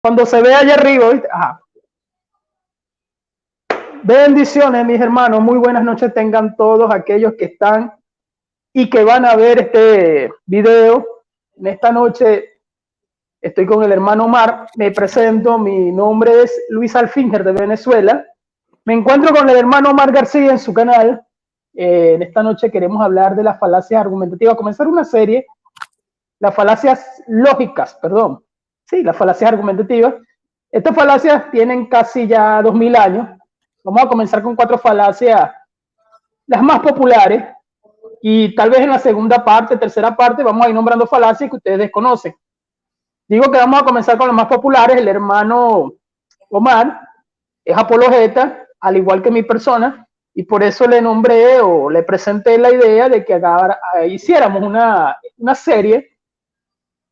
Cuando se ve allá arriba, ¿viste? Ajá. Bendiciones, mis hermanos. Muy buenas noches tengan todos aquellos que están y que van a ver este video. En esta noche estoy con el hermano Omar. Me presento. Mi nombre es Luis Alfinger de Venezuela. Me encuentro con el hermano Omar García en su canal. En esta noche queremos hablar de las falacias argumentativas. Comenzar una serie. Las falacias lógicas, perdón. Sí, las falacias argumentativas. Estas falacias tienen casi ya 2000 años. Vamos a comenzar con 4 falacias, las más populares, y tal vez en la segunda parte, tercera parte, vamos a ir nombrando falacias que ustedes desconocen. Digo que vamos a comenzar con las más populares. El hermano Omar es apologeta, al igual que mi persona, y por eso le nombré o le presenté la idea de que hiciéramos una serie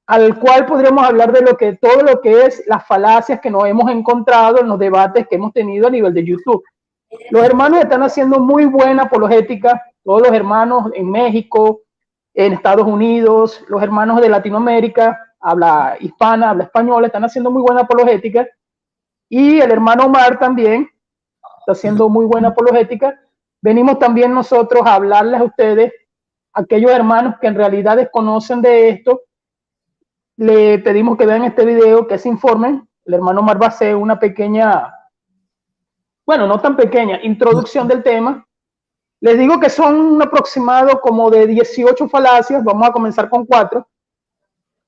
al cual podríamos hablar de todo lo que es las falacias que nos hemos encontrado en los debates que hemos tenido a nivel de YouTube. Los hermanos están haciendo muy buena apologética, todos los hermanos en México, en Estados Unidos, los hermanos de Latinoamérica, habla hispana, habla española, están haciendo muy buena apologética, y el hermano Omar también está haciendo muy buena apologética. Venimos también nosotros a hablarles a ustedes, aquellos hermanos que en realidad desconocen de esto. Le pedimos que vean este video, que se informen. El hermano Omar va a hacer una pequeña, bueno, no tan pequeña, introducción del tema. Les digo que son un aproximado como de 18 falacias. Vamos a comenzar con 4.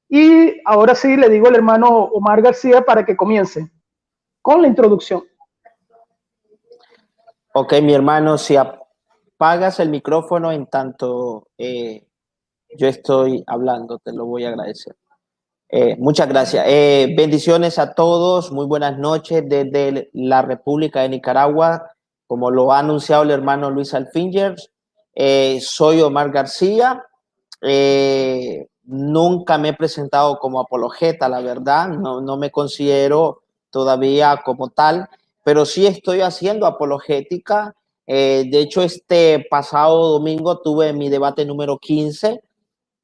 Y ahora sí le digo al hermano Omar García para que comience con la introducción. Ok, mi hermano, si apagas el micrófono en tanto yo estoy hablando, te lo voy a agradecer. Muchas gracias. Bendiciones a todos. Muy buenas noches desde la República de Nicaragua. Como lo ha anunciado el hermano Luis Alfinger, soy Omar García. Nunca me he presentado como apologeta, la verdad. No me considero todavía como tal, pero sí estoy haciendo apologética. De hecho, este pasado domingo tuve mi debate número 15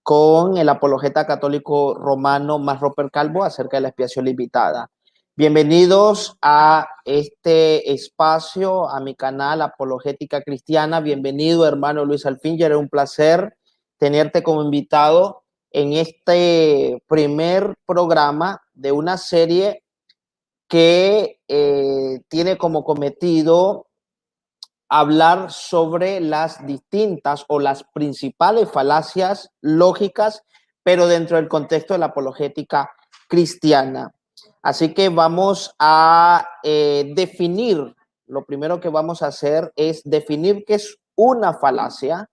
con el apologeta católico romano Robert Calvo acerca de la expiación limitada. Bienvenidos a este espacio, a mi canal Apologética Cristiana. Bienvenido, hermano Luis Alfinger. Es un placer tenerte como invitado en este primer programa de una serie que tiene como cometido hablar sobre las distintas o las principales falacias lógicas, pero dentro del contexto de la apologética cristiana. Así que vamos a definir, lo primero que vamos a hacer es definir qué es una falacia.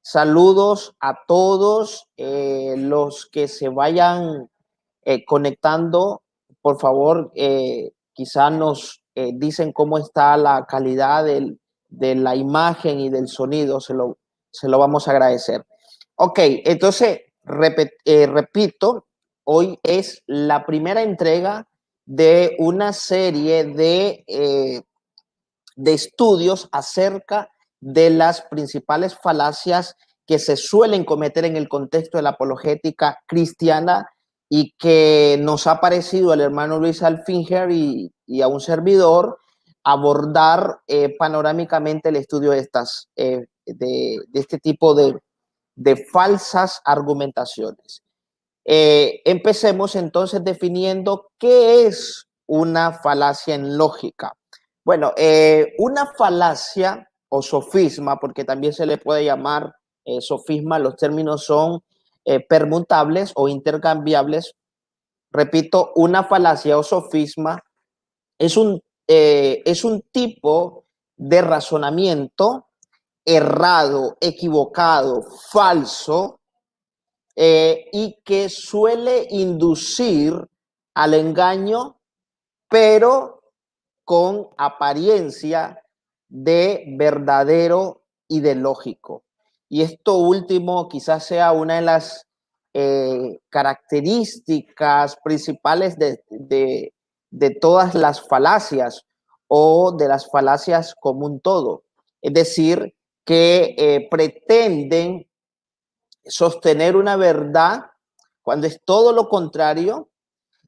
Saludos a todos los que se vayan conectando. Por favor, quizá nos dicen cómo está la calidad de la imagen y del sonido, se lo vamos a agradecer. Ok, entonces, repito, hoy es la primera entrega de una serie de estudios acerca de las principales falacias que se suelen cometer en el contexto de la apologética cristiana y que nos ha parecido al hermano Luis Alfinger y a un servidor abordar panorámicamente el estudio de este tipo de falsas argumentaciones. Empecemos entonces definiendo qué es una falacia en lógica. Bueno, una falacia o sofisma, porque también se le puede llamar sofisma, los términos son permutables o intercambiables. Repito, una falacia o sofisma es un tipo de razonamiento errado, equivocado, falso, y que suele inducir al engaño, pero con apariencia de verdadero y de lógico. Y esto último quizás sea una de las características principales de todas las falacias o de las falacias como un todo. Es decir, que pretenden sostener una verdad cuando es todo lo contrario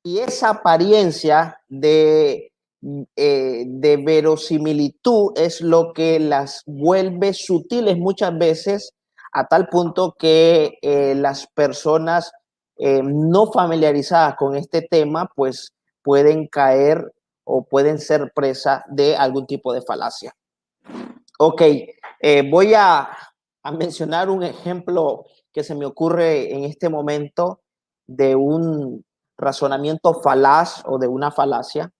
Y esa apariencia de verosimilitud es lo que las vuelve sutiles muchas veces, a tal punto que las personas no familiarizadas con este tema, pues pueden caer o pueden ser presa de algún tipo de falacia. Ok, voy a mencionar un ejemplo que se me ocurre en este momento de un razonamiento falaz o de una falacia,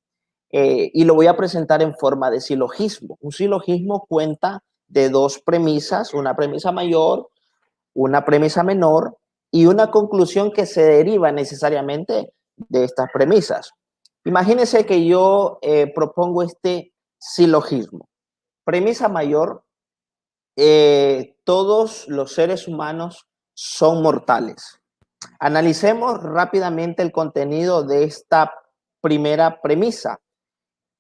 y lo voy a presentar en forma de silogismo. Un silogismo cuenta de dos premisas, una premisa mayor, una premisa menor y una conclusión que se deriva necesariamente de estas premisas. Imagínense que yo propongo este silogismo. Premisa mayor: todos los seres humanos son mortales. Analicemos rápidamente el contenido de esta primera premisa.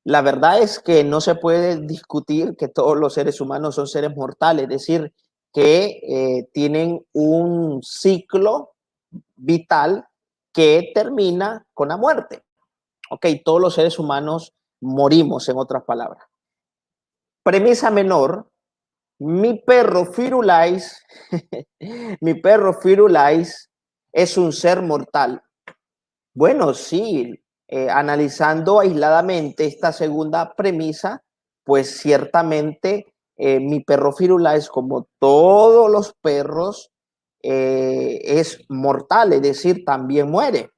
La verdad es que no se puede discutir que todos los seres humanos son seres mortales, es decir, que tienen un ciclo vital que termina con la muerte. Ok, todos los seres humanos morimos, en otras palabras. Premisa menor: mi perro Firulais, mi perro Firulais es un ser mortal. Bueno, sí, analizando aisladamente esta segunda premisa, pues ciertamente mi perro Firulais, como todos los perros, es mortal, es decir, también muere.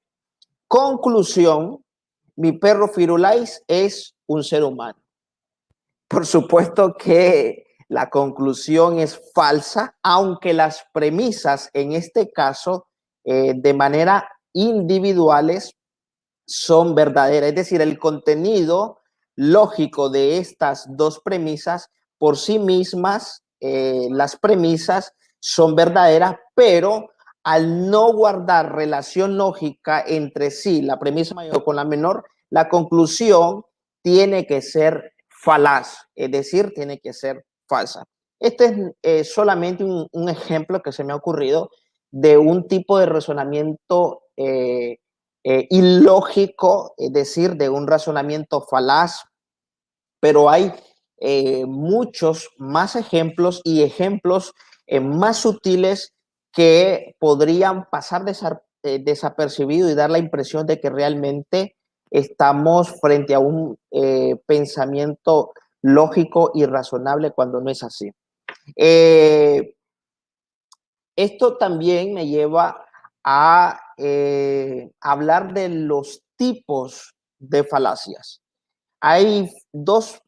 Conclusión: mi perro Firulais es un ser humano. Por supuesto que la conclusión es falsa, aunque las premisas en este caso, de manera individuales, son verdaderas. Es decir, el contenido lógico de estas dos premisas por sí mismas, las premisas son verdaderas, pero al no guardar relación lógica entre sí, la premisa mayor con la menor, la conclusión tiene que ser falaz, es decir, tiene que ser falsa. Este es solamente un ejemplo que se me ha ocurrido de un tipo de razonamiento ilógico, es decir, de un razonamiento falaz, pero hay muchos más ejemplos y ejemplos más sutiles que podrían pasar desapercibido y dar la impresión de que realmente estamos frente a un pensamiento lógico y razonable cuando no es así. Esto también me lleva a hablar de los tipos de falacias. Hay dos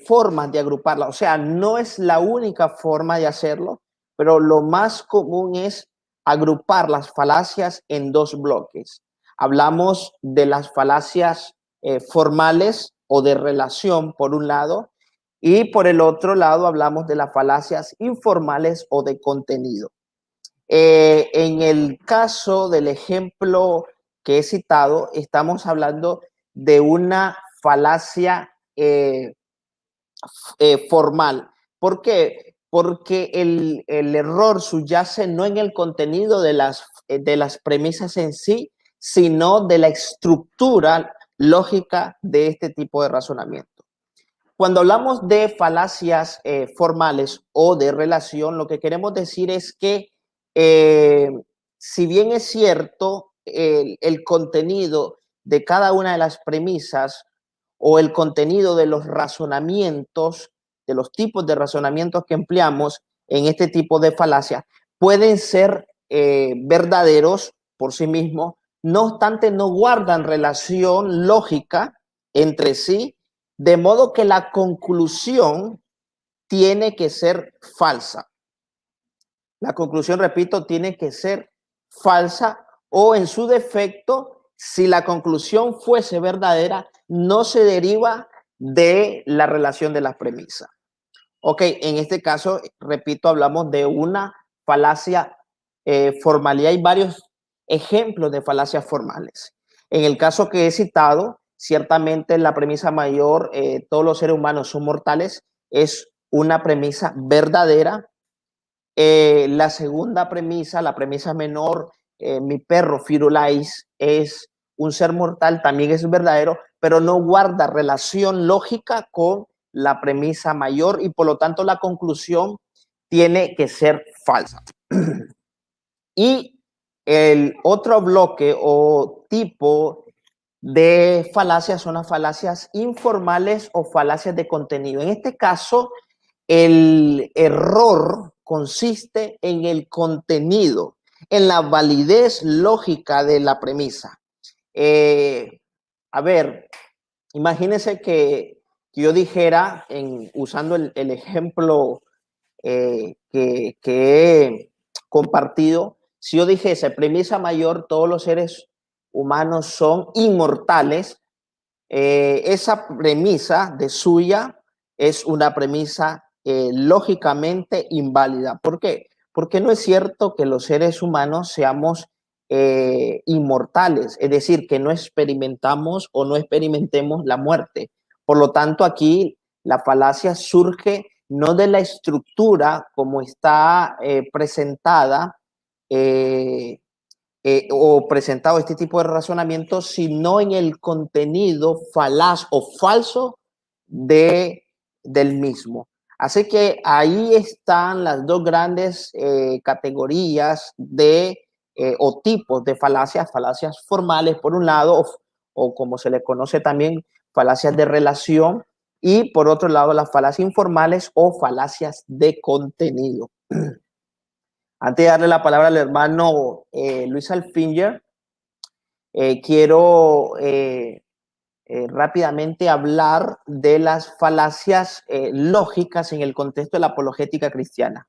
formas de agruparla, o sea, no es la única forma de hacerlo, pero lo más común es agrupar las falacias en dos bloques. Hablamos de las falacias formales o de relación, por un lado, y por el otro lado hablamos de las falacias informales o de contenido. En el caso del ejemplo que he citado, estamos hablando de una falacia formal. ¿Por qué? Porque el error subyace no en el contenido de las premisas en sí, sino de la estructura lógica de este tipo de razonamiento. Cuando hablamos de falacias formales o de relación, lo que queremos decir es que si bien es cierto el contenido de cada una de las premisas o el contenido de los razonamientos, de los tipos de razonamientos que empleamos en este tipo de falacias, pueden ser verdaderos por sí mismos, no obstante no guardan relación lógica entre sí, de modo que la conclusión tiene que ser falsa. La conclusión, repito, tiene que ser falsa o en su defecto, si la conclusión fuese verdadera, no se deriva de la relación de las premisas. Ok, en este caso, repito, hablamos de una falacia formal y hay varios ejemplos de falacias formales. En el caso que he citado, ciertamente la premisa mayor, todos los seres humanos son mortales, es una premisa verdadera. La segunda premisa, la premisa menor, mi perro Firulais es un ser mortal también es verdadero, pero no guarda relación lógica con la premisa mayor y por lo tanto la conclusión tiene que ser falsa. Y el otro bloque o tipo de falacias son las falacias informales o falacias de contenido. En este caso, el error consiste en el contenido, en la validez lógica de la premisa. A ver, imagínense que yo dijera, usando el ejemplo que he compartido, si yo dijese premisa mayor, todos los seres humanos son inmortales, esa premisa de suya es una premisa lógicamente inválida. ¿Por qué? Porque no es cierto que los seres humanos seamos inmortales, es decir, que no experimentamos o no experimentemos la muerte. Por lo tanto, aquí la falacia surge no de la estructura como está presentada o presentado este tipo de razonamiento, sino en el contenido falaz o falso del mismo. Así que ahí están las dos grandes categorías o tipos de falacias, falacias formales por un lado, o como se le conoce también, falacias de relación, y por otro lado las falacias informales o falacias de contenido. Antes de darle la palabra al hermano Luis Alfinger, quiero rápidamente hablar de las falacias lógicas en el contexto de la apologética cristiana.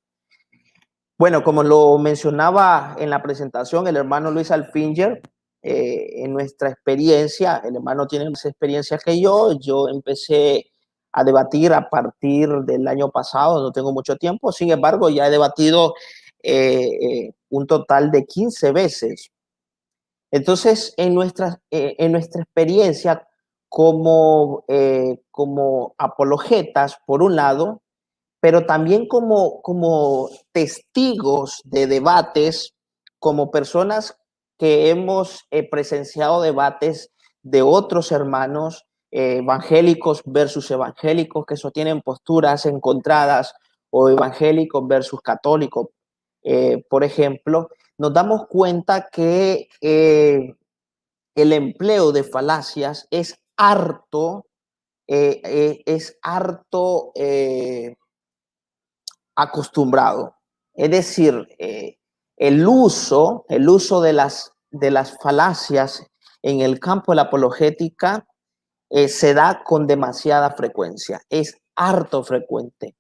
Bueno, como lo mencionaba en la presentación el hermano Luis Alfinger, en nuestra experiencia, el hermano tiene más experiencia que yo empecé a debatir a partir del año pasado, no tengo mucho tiempo, sin embargo ya he debatido un total de 15 veces. Entonces, en nuestra experiencia como apologetas, por un lado, pero también como testigos de debates, como personas que hemos presenciado debates de otros hermanos evangélicos versus evangélicos que sostienen posturas encontradas o evangélicos versus católicos, por ejemplo, nos damos cuenta que el empleo de falacias es harto acostumbrado. Es decir, el uso de las falacias en el campo de la apologética se da con demasiada frecuencia, es harto frecuente,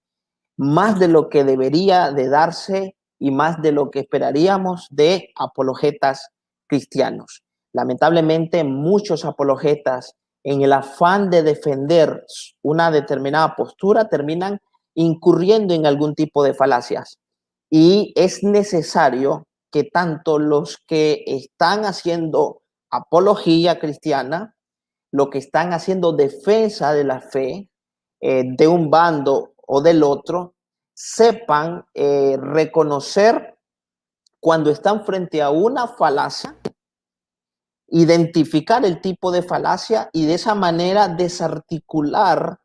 más de lo que debería de darse y más de lo que esperaríamos de apologetas cristianos. Lamentablemente, muchos apologetas, en el afán de defender una determinada postura, terminan incurriendo en algún tipo de falacias. Y es necesario que tanto los que están haciendo apología cristiana, los que están haciendo defensa de la fe de un bando o del otro, sepan reconocer cuando están frente a una falacia, identificar el tipo de falacia y de esa manera desarticular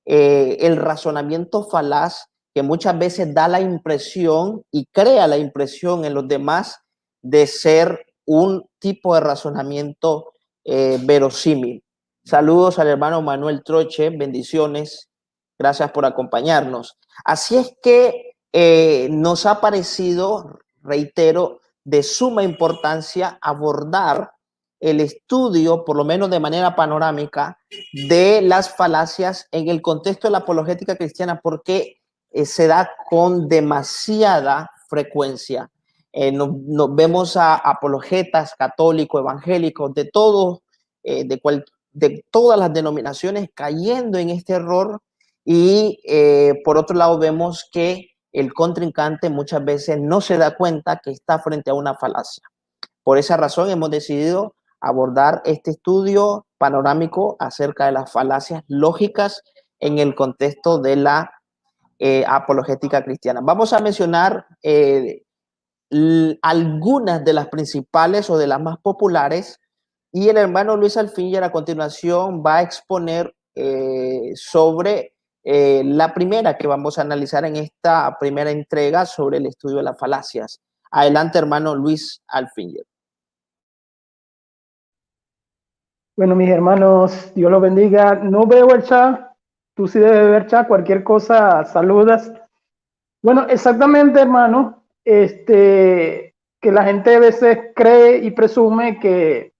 el razonamiento falaz que muchas veces da la impresión y crea la impresión en los demás de ser un tipo de razonamiento verosímil. Saludos al hermano Manuel Troche, bendiciones, gracias por acompañarnos. Así es que nos ha parecido, reitero, de suma importancia abordar el estudio, por lo menos de manera panorámica, de las falacias en el contexto de la apologética cristiana, porque se da con demasiada frecuencia. Nos vemos a apologetas católicos, evangélicos, de todos, de todas las denominaciones cayendo en este error y por otro lado vemos que el contrincante muchas veces no se da cuenta que está frente a una falacia. Por esa razón hemos decidido abordar este estudio panorámico acerca de las falacias lógicas en el contexto de la apologética cristiana. Vamos a mencionar algunas de las principales o de las más populares Y el hermano Luis Alfinger a continuación va a exponer sobre la primera que vamos a analizar en esta primera entrega sobre el estudio de las falacias. Adelante, hermano Luis Alfinger. Bueno, mis hermanos, Dios los bendiga. No veo el chat, tú sí debes ver chat, cualquier cosa, saludas. Bueno, exactamente, hermano, que la gente a veces cree y presume que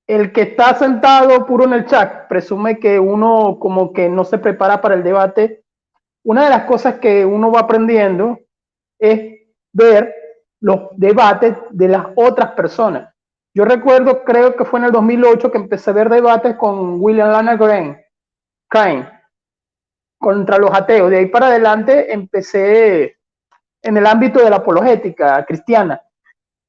el que está sentado puro en el chat, presume que uno como que no se prepara para el debate. Una de las cosas que uno va aprendiendo es ver los debates de las otras personas. Yo recuerdo, creo que fue en el 2008 que empecé a ver debates con William Lana Crane contra los ateos. De ahí para adelante empecé en el ámbito de la apologética cristiana.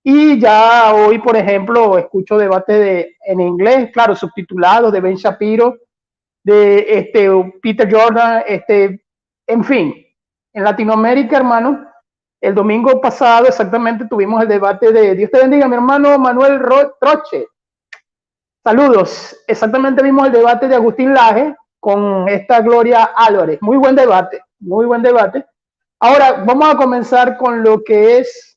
Y ya hoy, por ejemplo, escucho debates en inglés, claro, subtitulados, de Ben Shapiro, de Peter Jordan, en fin. En Latinoamérica, hermano, el domingo pasado exactamente tuvimos el debate de, Dios te bendiga, mi hermano Manuel Troche. Saludos. Exactamente vimos el debate de Agustín Laje con esta Gloria Álvarez. Muy buen debate, muy buen debate. Ahora vamos a comenzar con lo que es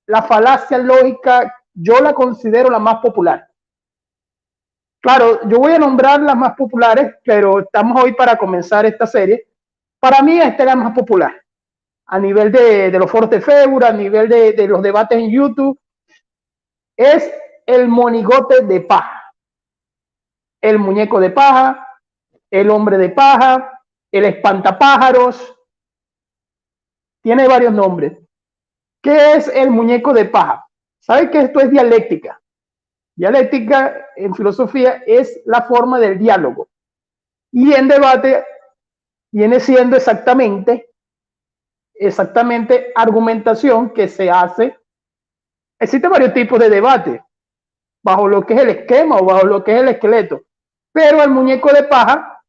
la falacia lógica. Yo la considero la más popular. Claro, yo voy a nombrar las más populares, pero estamos hoy para comenzar esta serie. Para mí esta es la más popular. A nivel de los foros de Facebook, a nivel de los debates en YouTube, es el monigote de paja. El muñeco de paja, el hombre de paja, el espantapájaros. Tiene varios nombres. ¿Qué es el muñeco de paja? ¿Sabe que esto es dialéctica? Dialéctica en filosofía es la forma del diálogo. Y en debate viene siendo exactamente argumentación que se hace. Existen varios tipos de debate, bajo lo que es el esquema o bajo lo que es el esqueleto. Pero el muñeco de paja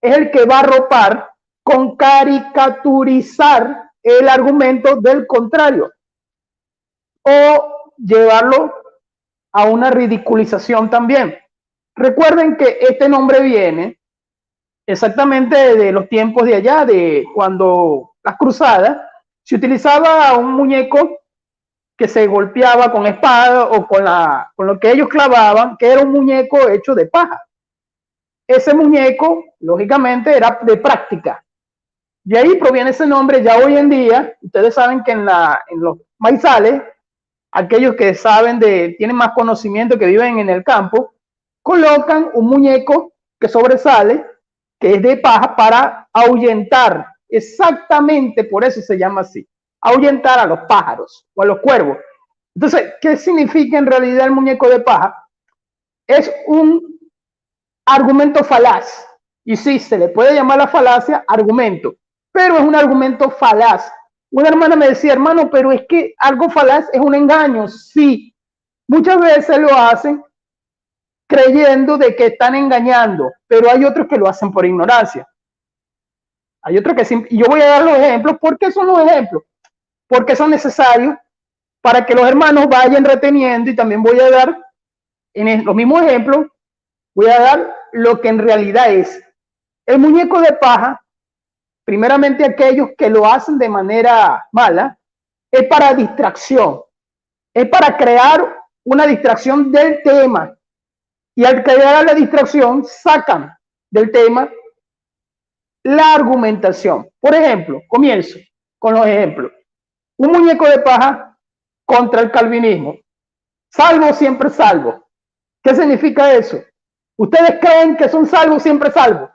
es el que va a arropar con caricaturizar el argumento del contrario o llevarlo a una ridiculización también. Recuerden que este nombre viene exactamente de los tiempos de allá, de cuando las cruzadas, se utilizaba un muñeco que se golpeaba con espada o con lo que ellos clavaban, que era un muñeco hecho de paja. Ese muñeco, lógicamente, era de práctica. De ahí proviene ese nombre. Ya hoy en día, ustedes saben que en los maizales, aquellos que saben tienen más conocimiento, que viven en el campo, colocan un muñeco que sobresale, que es de paja, para ahuyentar. Exactamente por eso se llama así. Ahuyentar a los pájaros o a los cuervos. Entonces, ¿qué significa en realidad el muñeco de paja? Es un argumento falaz. Y sí, se le puede llamar la falacia argumento, pero es un argumento falaz. Una hermana me decía, hermano, pero es que algo falaz es un engaño. Sí, muchas veces lo hacen creyendo de que están engañando, pero hay otros que lo hacen por ignorancia. Hay otros que sí, y yo voy a dar los ejemplos. ¿Por qué son los ejemplos? Porque son necesarios para que los hermanos vayan reteniendo, y también voy a dar, en los mismos ejemplos, voy a dar lo que en realidad es. El muñeco de paja, primeramente aquellos que lo hacen de manera mala, es para distracción, es para crear una distracción del tema. Y al crear la distracción, sacan del tema la argumentación. Por ejemplo, comienzo con los ejemplos. Un muñeco de paja contra el calvinismo. Salvo, siempre salvo. ¿Qué significa eso? ¿Ustedes creen que son salvos, siempre salvos?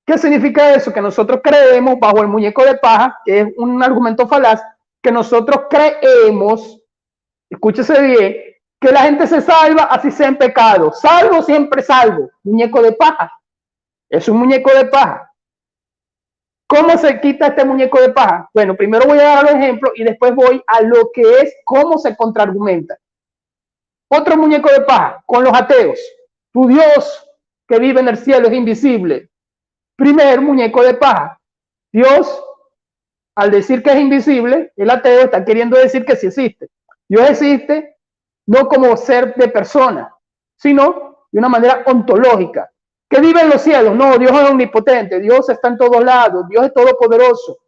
¿Qué significa eso? Que nosotros creemos, bajo el muñeco de paja, que es un argumento falaz, que nosotros creemos, escúchese bien, que la gente se salva así sea en pecado. Salvo, siempre salvo. Muñeco de paja. Es un muñeco de paja. ¿Cómo se quita este muñeco de paja? Bueno, primero voy a dar los ejemplos y después voy a lo que es cómo se contraargumenta. Otro muñeco de paja, con los ateos. Tu Dios que vive en el cielo es invisible. Primer muñeco de paja. Dios, al decir que es invisible, el ateo está queriendo decir que sí existe. Dios existe no como ser de persona, sino de una manera ontológica, que vive en los cielos. No, Dios es omnipotente, Dios está en todos lados, Dios es todopoderoso.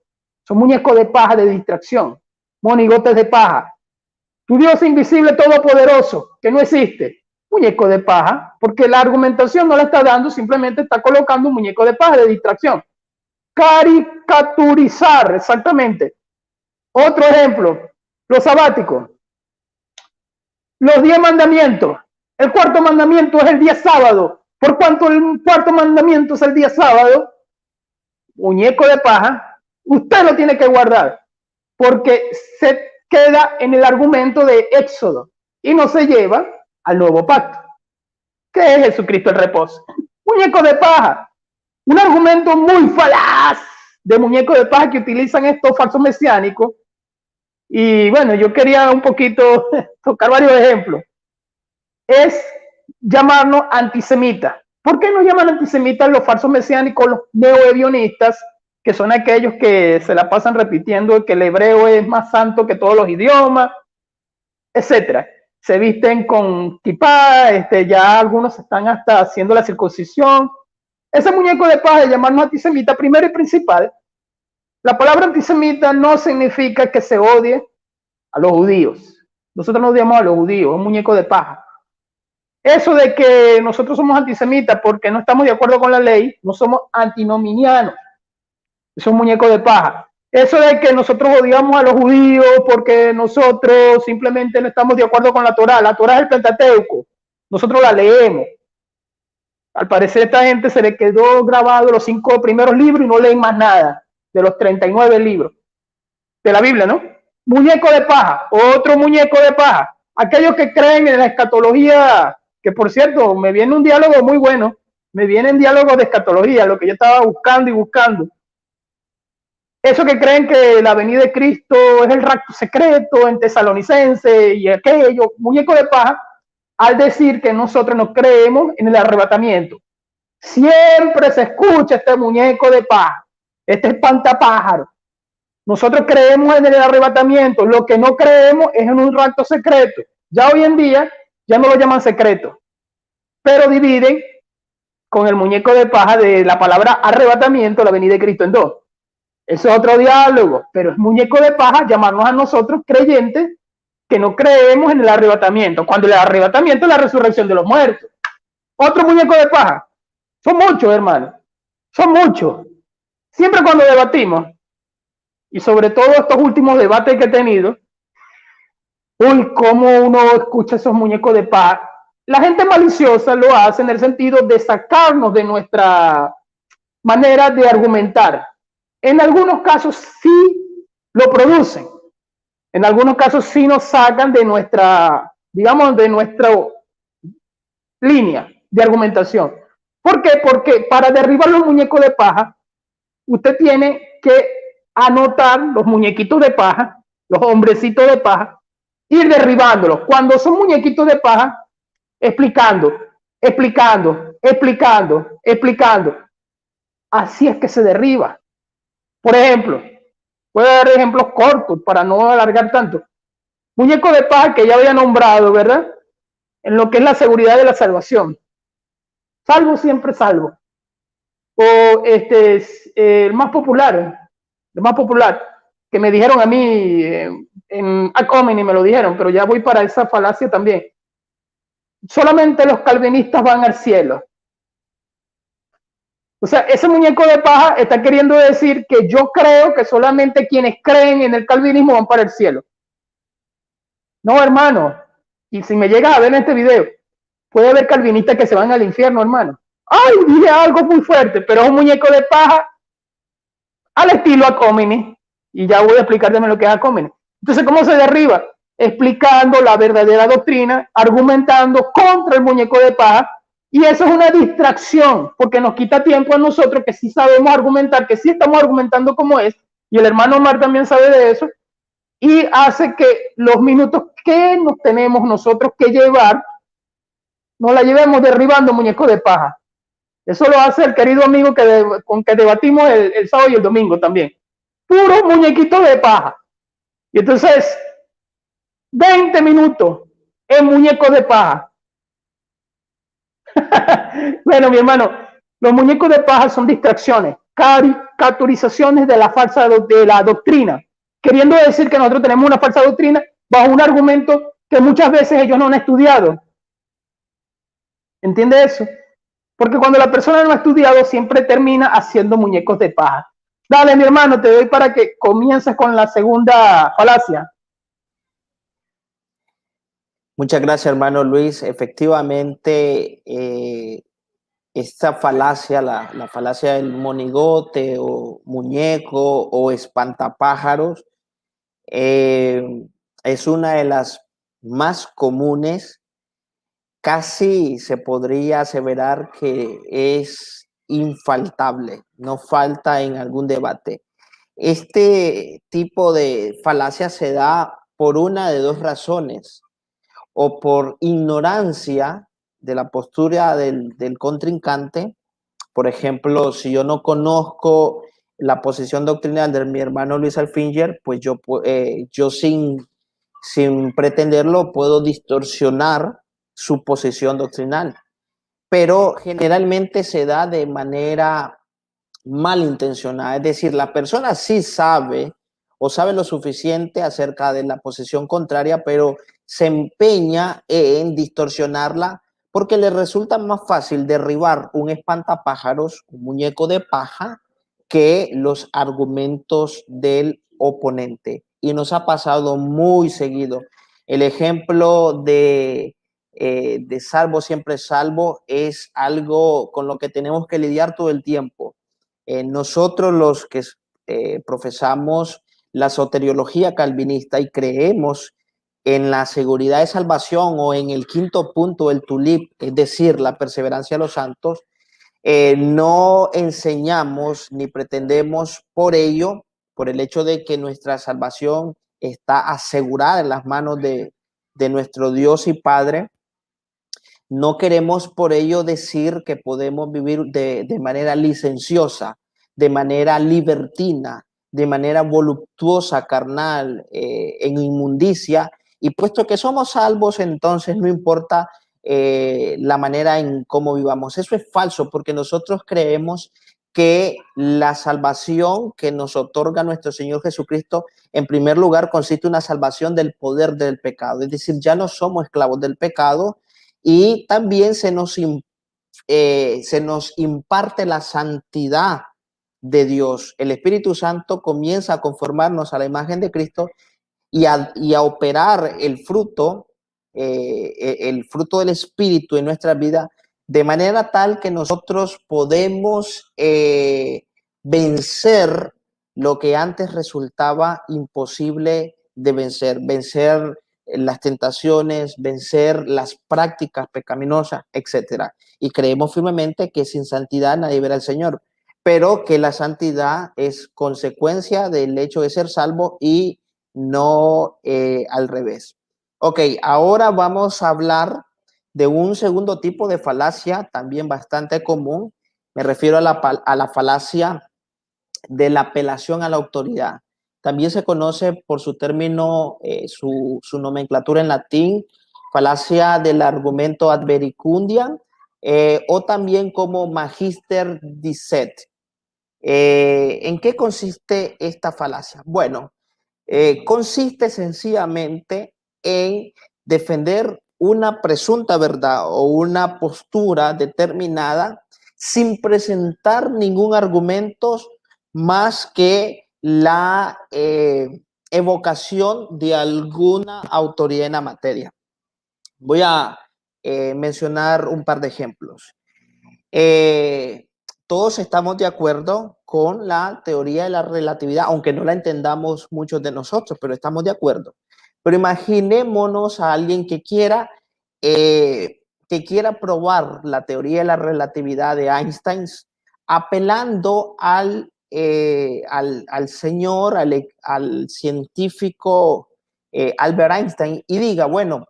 Son muñecos de paja de distracción, monigotes de paja. Tu Dios invisible, todopoderoso, que no existe, muñeco de paja, porque la argumentación no la está dando, simplemente está colocando un muñeco de paja de distracción. Caricaturizar, exactamente. Otro ejemplo, los sabáticos. Los 10 mandamientos. El cuarto mandamiento es el día sábado. Por cuanto el cuarto mandamiento es el día sábado, muñeco de paja, usted lo tiene que guardar, porque se queda en el argumento de Éxodo y no se lleva al nuevo pacto, que es Jesucristo el reposo. Muñeco de paja, un argumento muy falaz de muñeco de paja que utilizan estos falsos mesiánicos. Y bueno, yo quería un poquito tocar varios ejemplos. Es llamarnos antisemitas. ¿Por qué nos llaman antisemitas los falsos mesiánicos, los neoebionistas, que son aquellos que se la pasan repitiendo que el hebreo es más santo que todos los idiomas, etcétera? Se visten con kipá, ya algunos están hasta haciendo la circuncisión. Ese muñeco de paja de llamarnos antisemitas, primero y principal, la palabra antisemita no significa que se odie a los judíos. Nosotros no odiamos a los judíos, es un muñeco de paja. Eso de que nosotros somos antisemitas porque no estamos de acuerdo con la ley, no somos antinominianos. Es un muñeco de paja. Eso de que nosotros odiamos a los judíos porque nosotros simplemente no estamos de acuerdo con la Torá. La Torá es el Pentateuco. Nosotros la leemos. Al parecer a esta gente se le quedó grabado los 5 primeros libros y no leen más nada de los 39 libros de la Biblia, ¿no? Muñeco de paja, otro muñeco de paja. Aquellos que creen en la escatología, que por cierto, me viene un diálogo muy bueno, me vienen diálogos de escatología, lo que yo estaba buscando y buscando. Eso que creen que la venida de Cristo es el rapto secreto en Tesalonicense y aquello, muñeco de paja, al decir que nosotros no creemos en el arrebatamiento. Siempre se escucha este muñeco de paja, este espantapájaro. Nosotros creemos en el arrebatamiento, lo que no creemos es en un rapto secreto. Ya hoy en día ya no lo llaman secreto, pero dividen con el muñeco de paja de la palabra arrebatamiento, la venida de Cristo en dos. Eso es otro diálogo, pero es muñeco de paja llamarnos a nosotros creyentes que no creemos en el arrebatamiento, cuando el arrebatamiento es la resurrección de los muertos. Otro muñeco de paja. Son muchos, hermano. Son muchos. Siempre cuando debatimos, y sobre todo estos últimos debates que he tenido, uy, cómo uno escucha esos muñecos de paja. La gente maliciosa lo hace en el sentido de sacarnos de nuestra manera de argumentar. En algunos casos sí lo producen. En algunos casos sí nos sacan de nuestra, digamos, de nuestra línea de argumentación. ¿Por qué? Porque para derribar los muñecos de paja, usted tiene que anotar los muñequitos de paja, los hombrecitos de paja, ir derribándolos. Cuando son muñequitos de paja, explicando. Así es que se derriba. Por ejemplo, voy a dar ejemplos cortos para no alargar tanto. Muñeco de paja que ya había nombrado, ¿verdad? En lo que es la seguridad de la salvación. Salvo siempre salvo. O el más popular, que me dijeron a mí en Ad hominem me lo dijeron, pero ya voy para esa falacia también. Solamente los calvinistas van al cielo. O sea, ese muñeco de paja está queriendo decir que yo creo que solamente quienes creen en el calvinismo van para el cielo. No, hermano. Y si me llegas a ver en este video, puede haber calvinistas que se van al infierno, hermano. Ay, dije algo muy fuerte, pero es un muñeco de paja al estilo Ad hominem. Y ya voy a explicar también lo que es Ad hominem. Entonces, ¿cómo se derriba? Explicando la verdadera doctrina, argumentando contra el muñeco de paja. Y eso es una distracción, porque nos quita tiempo a nosotros que sí sabemos argumentar, que sí estamos argumentando como es, y el hermano Omar también sabe de eso, y hace que los minutos que nos tenemos nosotros que llevar, nos la llevemos derribando muñecos de paja. Eso lo hace el querido amigo con que debatimos el sábado y el domingo también. Puro muñequito de paja. Y entonces, 20 minutos en muñecos de paja. Bueno, mi hermano, los muñecos de paja son distracciones, caricaturizaciones de la doctrina, queriendo decir que nosotros tenemos una falsa doctrina bajo un argumento que muchas veces ellos no han estudiado. ¿Entiende eso? Porque cuando la persona no ha estudiado, siempre termina haciendo muñecos de paja. Dale, mi hermano, te doy para que comiences con la segunda falacia. Muchas gracias, hermano Luis. Efectivamente, esta falacia, la falacia del monigote o muñeco o espantapájaros, es una de las más comunes. Casi se podría aseverar que es infaltable, no falta en algún debate. Este tipo de falacia se da por una de dos razones: o por ignorancia de la postura del contrincante. Por ejemplo, si yo no conozco la posición doctrinal de mi hermano Luis Alfinger, pues yo sin pretenderlo puedo distorsionar su posición doctrinal. Pero generalmente se da de manera malintencionada, es decir, la persona sí sabe o sabe lo suficiente acerca de la posición contraria, pero se empeña en distorsionarla porque le resulta más fácil derribar un espantapájaros, un muñeco de paja, que los argumentos del oponente. Y nos ha pasado muy seguido. El ejemplo de salvo siempre salvo es algo con lo que tenemos que lidiar todo el tiempo. Nosotros los que profesamos la soteriología calvinista y creemos en la seguridad de salvación o en el quinto punto, el tulip, es decir, la perseverancia de los santos, no enseñamos ni pretendemos por ello, por el hecho de que nuestra salvación está asegurada en las manos de nuestro Dios y Padre. No queremos por ello decir que podemos vivir de manera licenciosa, de manera libertina, de manera voluptuosa, carnal, en inmundicia. Y puesto que somos salvos, entonces no importa la manera en cómo vivamos. Eso es falso, porque nosotros creemos que la salvación que nos otorga nuestro Señor Jesucristo, en primer lugar, consiste en una salvación del poder del pecado. Es decir, ya no somos esclavos del pecado, y también se nos imparte la santidad de Dios. El Espíritu Santo comienza a conformarnos a la imagen de Cristo y a operar el fruto del Espíritu en nuestra vida, de manera tal que nosotros podemos vencer lo que antes resultaba imposible de vencer las tentaciones, vencer las prácticas pecaminosas, etcétera. Y creemos firmemente que sin santidad nadie verá al Señor, pero que la santidad es consecuencia del hecho de ser salvo y no al revés. Ok, ahora vamos a hablar de un segundo tipo de falacia también bastante común. Me refiero a la falacia de la apelación a la autoridad. También se conoce por su término, su nomenclatura en latín, falacia del argumento advericundia, o también como magister dicet. ¿En qué consiste esta falacia? Bueno, consiste sencillamente en defender una presunta verdad o una postura determinada sin presentar ningún argumento más que la evocación de alguna autoridad en la materia. Voy a mencionar un par de ejemplos. Todos estamos de acuerdo con la teoría de la relatividad, aunque no la entendamos muchos de nosotros, pero estamos de acuerdo. Pero imaginémonos a alguien que quiera probar la teoría de la relatividad de Einstein, apelando al señor, al científico Albert Einstein, y diga, bueno,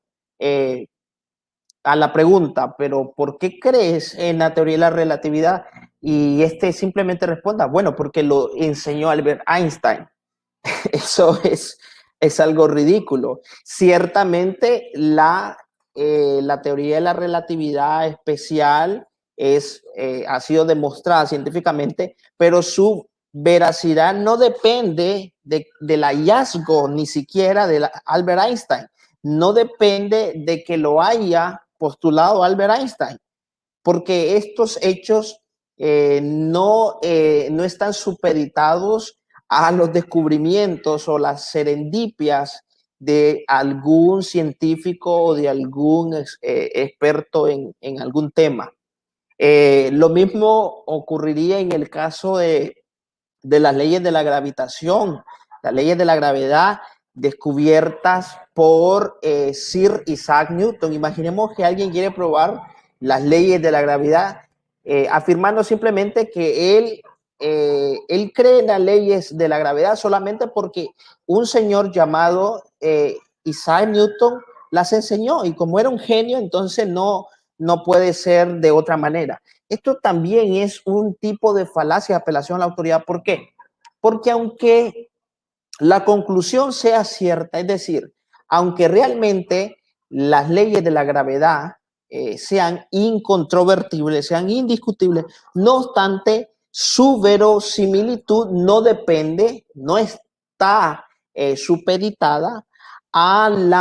a la pregunta, pero ¿por qué crees en la teoría de la relatividad? Y simplemente responda, bueno, porque lo enseñó Albert Einstein. Eso es algo ridículo. Ciertamente la la teoría de la relatividad especial ha sido demostrada científicamente, pero su veracidad no depende del hallazgo ni siquiera de Albert Einstein, no depende de que lo haya postulado Albert Einstein, porque estos hechos no están supeditados a los descubrimientos o las serendipias de algún científico o de algún experto en algún tema. Lo mismo ocurriría en el caso de las leyes de la gravitación, las leyes de la gravedad descubiertas por Sir Isaac Newton. Imaginemos que alguien quiere probar las leyes de la gravedad, afirmando simplemente que él cree en las leyes de la gravedad solamente porque un señor llamado Isaac Newton las enseñó, y como era un genio, entonces no puede ser de otra manera. Esto también es un tipo de falacia de apelación a la autoridad. ¿Por qué? Porque aunque la conclusión sea cierta, es decir, aunque realmente las leyes de la gravedad sean incontrovertibles, sean indiscutibles, no obstante, su verosimilitud no depende, no está supeditada al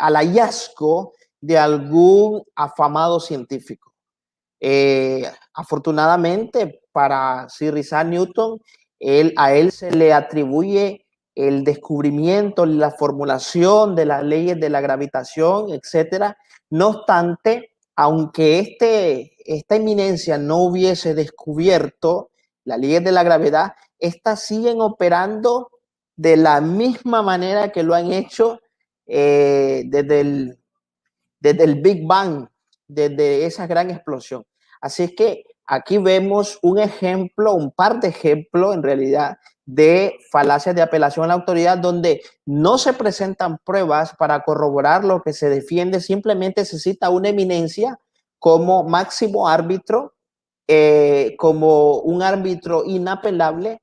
hallazgo de algún afamado científico. Afortunadamente para Sir Isaac Newton, a él se le atribuye el descubrimiento, la formulación de las leyes de la gravitación, etcétera. No obstante, aunque esta eminencia no hubiese descubierto las leyes de la gravedad, estas siguen operando de la misma manera que lo han hecho desde el Big Bang, desde esa gran explosión. Así es que aquí vemos un ejemplo, un par de ejemplos en realidad de falacias de apelación a la autoridad, donde no se presentan pruebas para corroborar lo que se defiende, simplemente se cita una eminencia como máximo árbitro, como un árbitro inapelable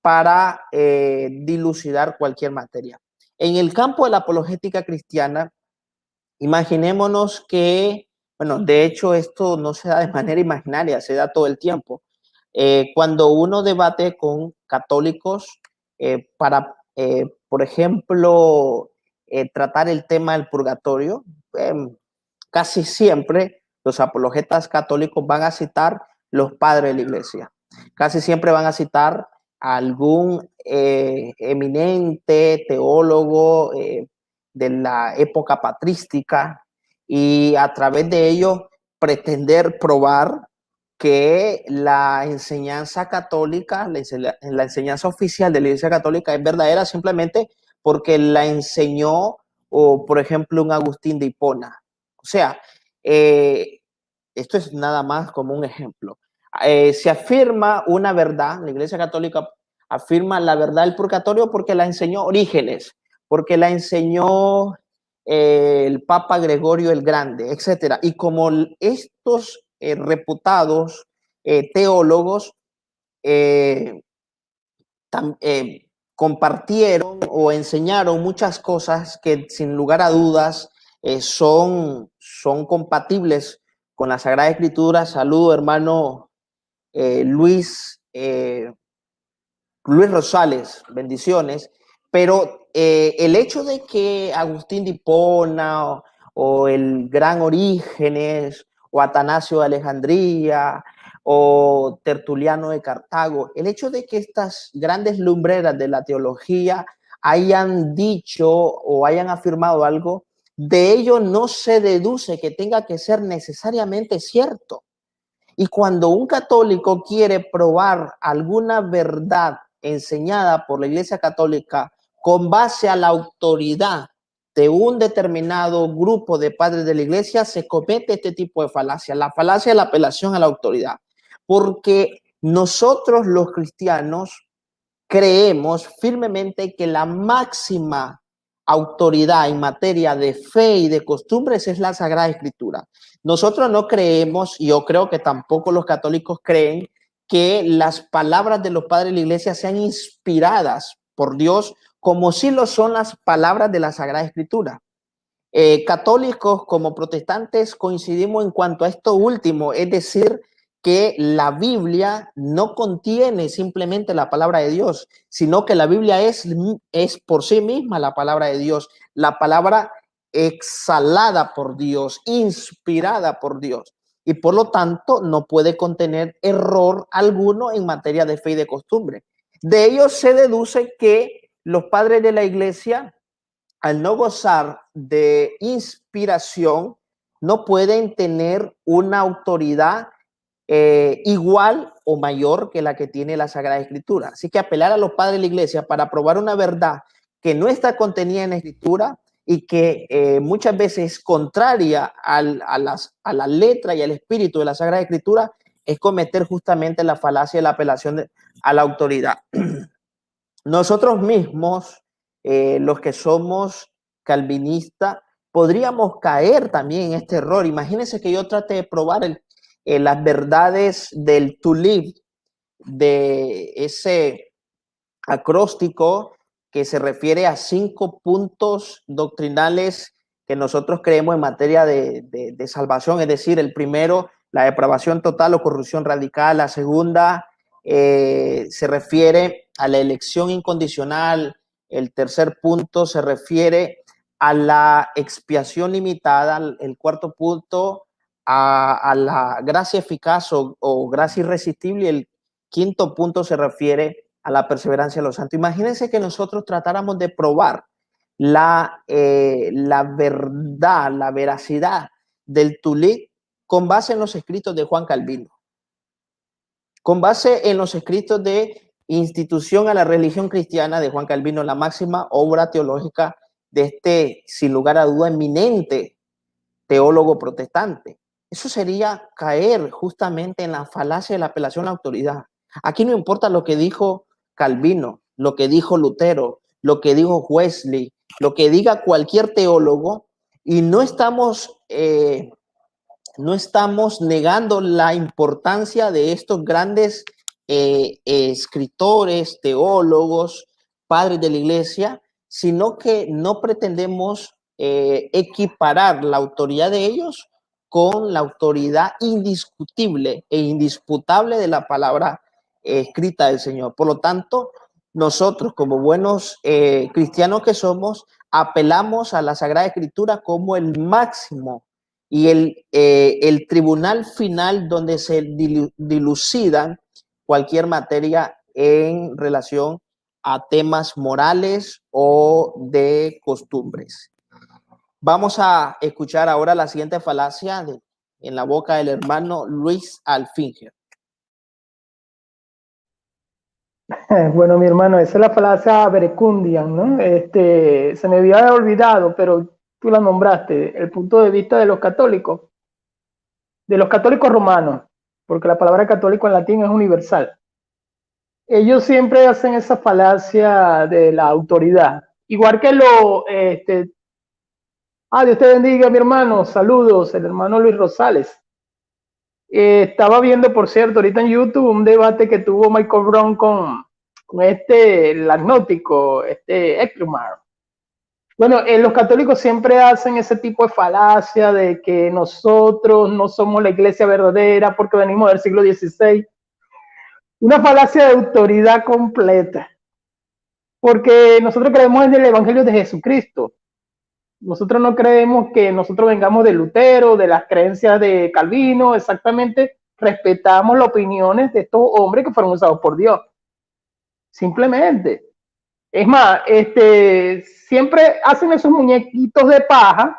para dilucidar cualquier materia. En el campo de la apologética cristiana, imaginémonos que, bueno, de hecho esto no se da de manera imaginaria, se da todo el tiempo. Cuando uno debate con católicos para, por ejemplo, tratar el tema del purgatorio, casi siempre los apologetas católicos van a citar los padres de la iglesia. Casi siempre van a citar a algún eminente teólogo de la época patrística, y a través de ello pretender probar que la enseñanza católica, la enseñanza oficial de la Iglesia Católica es verdadera simplemente porque la enseñó, o por ejemplo, un Agustín de Hipona. O sea, esto es nada más como un ejemplo. Se afirma una verdad, la Iglesia Católica afirma la verdad del purgatorio porque la enseñó Orígenes, porque la enseñó el Papa Gregorio el Grande, etcétera. Y como estos reputados teólogos compartieron o enseñaron muchas cosas que sin lugar a dudas son compatibles con la Sagrada Escritura. Saludo, hermano Luis Rosales, bendiciones. Pero el hecho de que Agustín de Hipona o el gran Orígenes o Atanasio de Alejandría o Tertuliano de Cartago, el hecho de que estas grandes lumbreras de la teología hayan dicho o hayan afirmado algo, de ello no se deduce que tenga que ser necesariamente cierto. Y cuando un católico quiere probar alguna verdad enseñada por la Iglesia Católica con base a la autoridad de un determinado grupo de padres de la Iglesia, se comete este tipo de falacia, la falacia de la apelación a la autoridad. Porque nosotros los cristianos creemos firmemente que la máxima autoridad en materia de fe y de costumbres es la Sagrada Escritura. Nosotros no creemos, y yo creo que tampoco los católicos creen, que las palabras de los padres de la iglesia sean inspiradas por Dios como sí lo son las palabras de la Sagrada Escritura. Católicos como protestantes coincidimos en cuanto a esto último, es decir, que la Biblia no contiene simplemente la palabra de Dios, sino que la Biblia es por sí misma la palabra de Dios, la palabra exhalada por Dios, inspirada por Dios, y por lo tanto no puede contener error alguno en materia de fe y de costumbre. De ello se deduce que los padres de la Iglesia, al no gozar de inspiración, no pueden tener una autoridad igual o mayor que la que tiene la Sagrada Escritura. Así que apelar a los padres de la Iglesia para probar una verdad que no está contenida en la Escritura y que muchas veces es contraria a la letra y al espíritu de la Sagrada Escritura, es cometer justamente la falacia de la apelación a la autoridad. Nosotros mismos, los que somos calvinistas, podríamos caer también en este error. Imagínense que yo trate de probar las verdades del tulip, de ese acróstico que se refiere a 5 puntos doctrinales que nosotros creemos en materia de salvación. Es decir, el primero, la depravación total o corrupción radical. La segunda se refiere a la elección incondicional. El tercer punto se refiere a la expiación limitada. El cuarto punto a la gracia eficaz o gracia irresistible. Y el quinto punto se refiere a la perseverancia de los santos. Imagínense que nosotros tratáramos de probar la verdad, la veracidad del tulip con base en los escritos de Juan Calvino, con base en los escritos de Institución a la Religión Cristiana de Juan Calvino, la máxima obra teológica de este, sin lugar a duda, eminente teólogo protestante. Eso sería caer justamente en la falacia de la apelación a la autoridad. Aquí no importa lo que dijo Calvino, lo que dijo Lutero, lo que dijo Wesley, lo que diga cualquier teólogo, y no estamos negando la importancia de estos grandes escritores, teólogos, padres de la iglesia, sino que no pretendemos equiparar la autoridad de ellos con la autoridad indiscutible e indisputable de la palabra escrita del Señor. Por lo tanto, nosotros como buenos cristianos que somos, apelamos a la Sagrada Escritura como el máximo y el tribunal final donde se dilucidan cualquier materia en relación a temas morales o de costumbres. Vamos a escuchar ahora la siguiente falacia en la boca del hermano Luis Alfinger. Bueno, mi hermano, esa es la falacia verecundian, ¿no? Se me había olvidado, pero tú la nombraste, el punto de vista de los católicos romanos, porque la palabra católico en latín es universal. Ellos siempre hacen esa falacia de la autoridad, igual que Dios te bendiga, mi hermano, saludos, el hermano Luis Rosales. Estaba viendo, por cierto, ahorita en YouTube un debate que tuvo Michael Brown con el agnóstico, Ecklemar. Bueno, los católicos siempre hacen ese tipo de falacia de que nosotros no somos la iglesia verdadera porque venimos del siglo XVI. Una falacia de autoridad completa. Porque nosotros creemos en el evangelio de Jesucristo. Nosotros no creemos que nosotros vengamos de Lutero, de las creencias de Calvino, exactamente respetamos las opiniones de estos hombres que fueron usados por Dios. Simplemente. Es más, siempre hacen esos muñequitos de paja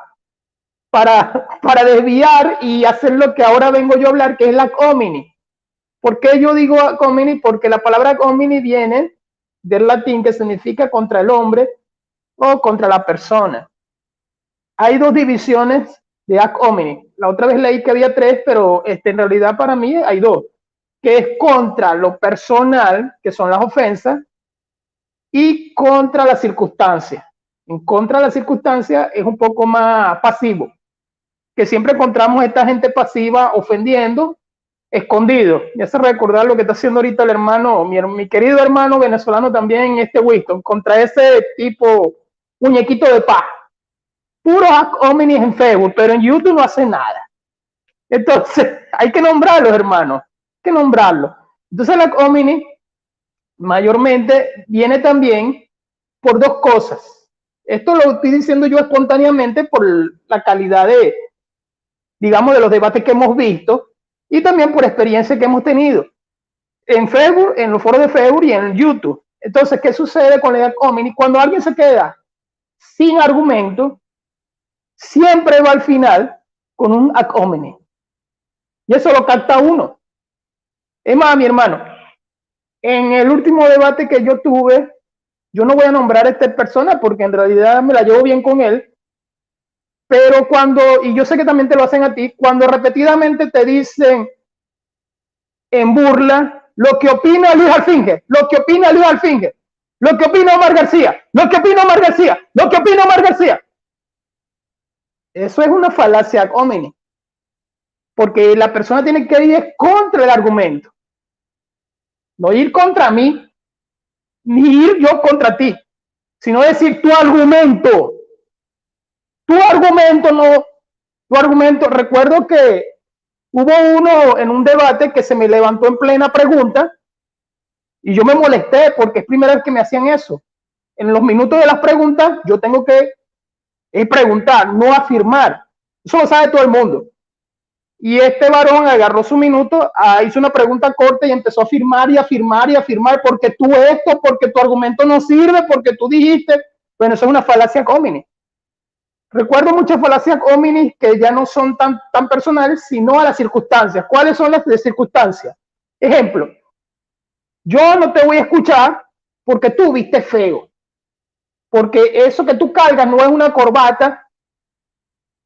para desviar y hacer lo que ahora vengo yo a hablar, que es la ad hominem. ¿Por qué yo digo ad hominem? Porque la palabra ad hominem viene del latín, que significa contra el hombre o contra la persona. Hay dos divisiones de ad hominem. La otra vez leí que había 3, pero en realidad para mí hay 2, que es contra lo personal, que son las ofensas, y contra la circunstancia. En contra de la circunstancia es un poco más pasivo, que siempre encontramos a esta gente pasiva ofendiendo escondido. Me hace recordar lo que está haciendo ahorita el hermano, mi querido hermano venezolano también, Winston, contra ese tipo muñequito de paz. Puro ad hominem en Facebook, pero en YouTube no hace nada. Entonces, hay que nombrarlos, hermano. Hay que nombrarlos. Entonces, el ad hominem mayormente viene también por dos cosas. Esto lo estoy diciendo yo espontáneamente por la calidad de, digamos, de los debates que hemos visto y también por experiencia que hemos tenido en Facebook, en los foros de Facebook y en YouTube. Entonces, ¿qué sucede con el ad hominem? Cuando alguien se queda sin argumento, siempre va al final con un ad hominem. Y eso lo capta uno. Es más, mi hermano, en el último debate que yo tuve, yo no voy a nombrar a esta persona porque en realidad me la llevo bien con él, pero cuando, y yo sé que también te lo hacen a ti, cuando repetidamente te dicen en burla lo que opina Luis Alfinger, lo que opina Luis Alfinger, lo que opina Omar García, lo que opina Omar García, lo que opina Omar García. Eso es una falacia ad hominem, porque la persona tiene que ir contra el argumento, no ir contra mí, ni ir yo contra ti, sino decir tu argumento no, tu argumento. Recuerdo que hubo uno en un debate que se me levantó en plena pregunta y yo me molesté porque es primera vez que me hacían eso. En los minutos de las preguntas yo tengo que preguntar, no afirmar. Eso lo sabe todo el mundo. Y este varón agarró su minuto, hizo una pregunta corta y empezó a afirmar y afirmar y afirmar porque tú esto, porque tu argumento no sirve, porque tú dijiste. Bueno, eso es una falacia ad hominem. Recuerdo muchas falacias ad hominem que ya no son tan personales, sino a las circunstancias. ¿Cuáles son las circunstancias? Ejemplo, yo no te voy a escuchar porque tú viste feo, porque eso que tú cargas no es una corbata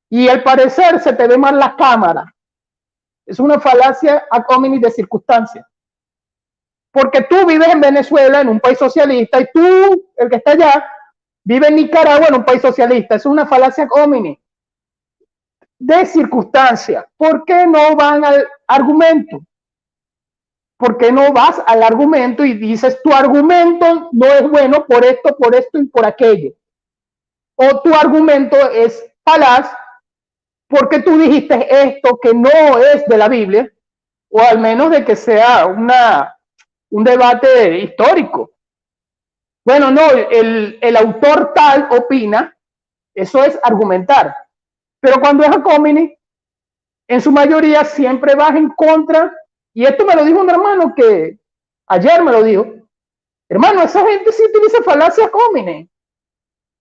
y al parecer se te ve mal la cámara. Es una falacia ad hominem de circunstancias. Porque tú vives en Venezuela, en un país socialista, y tú, el que está allá, vive en Nicaragua, en un país socialista. Es una falacia ad hominem de circunstancia. ¿Por qué no van al argumento? ¿Por qué no vas al argumento y dices tu argumento no es bueno por esto y por aquello? O tu argumento es falaz porque tú dijiste esto que no es de la Biblia, o al menos de que sea un debate histórico. Bueno, no, el autor tal opina, eso es argumentar. Pero cuando es ad hominem, en su mayoría siempre vas en contra, y esto me lo dijo un hermano que ayer me lo dijo, hermano, esa gente sí utiliza falacias ad hominem,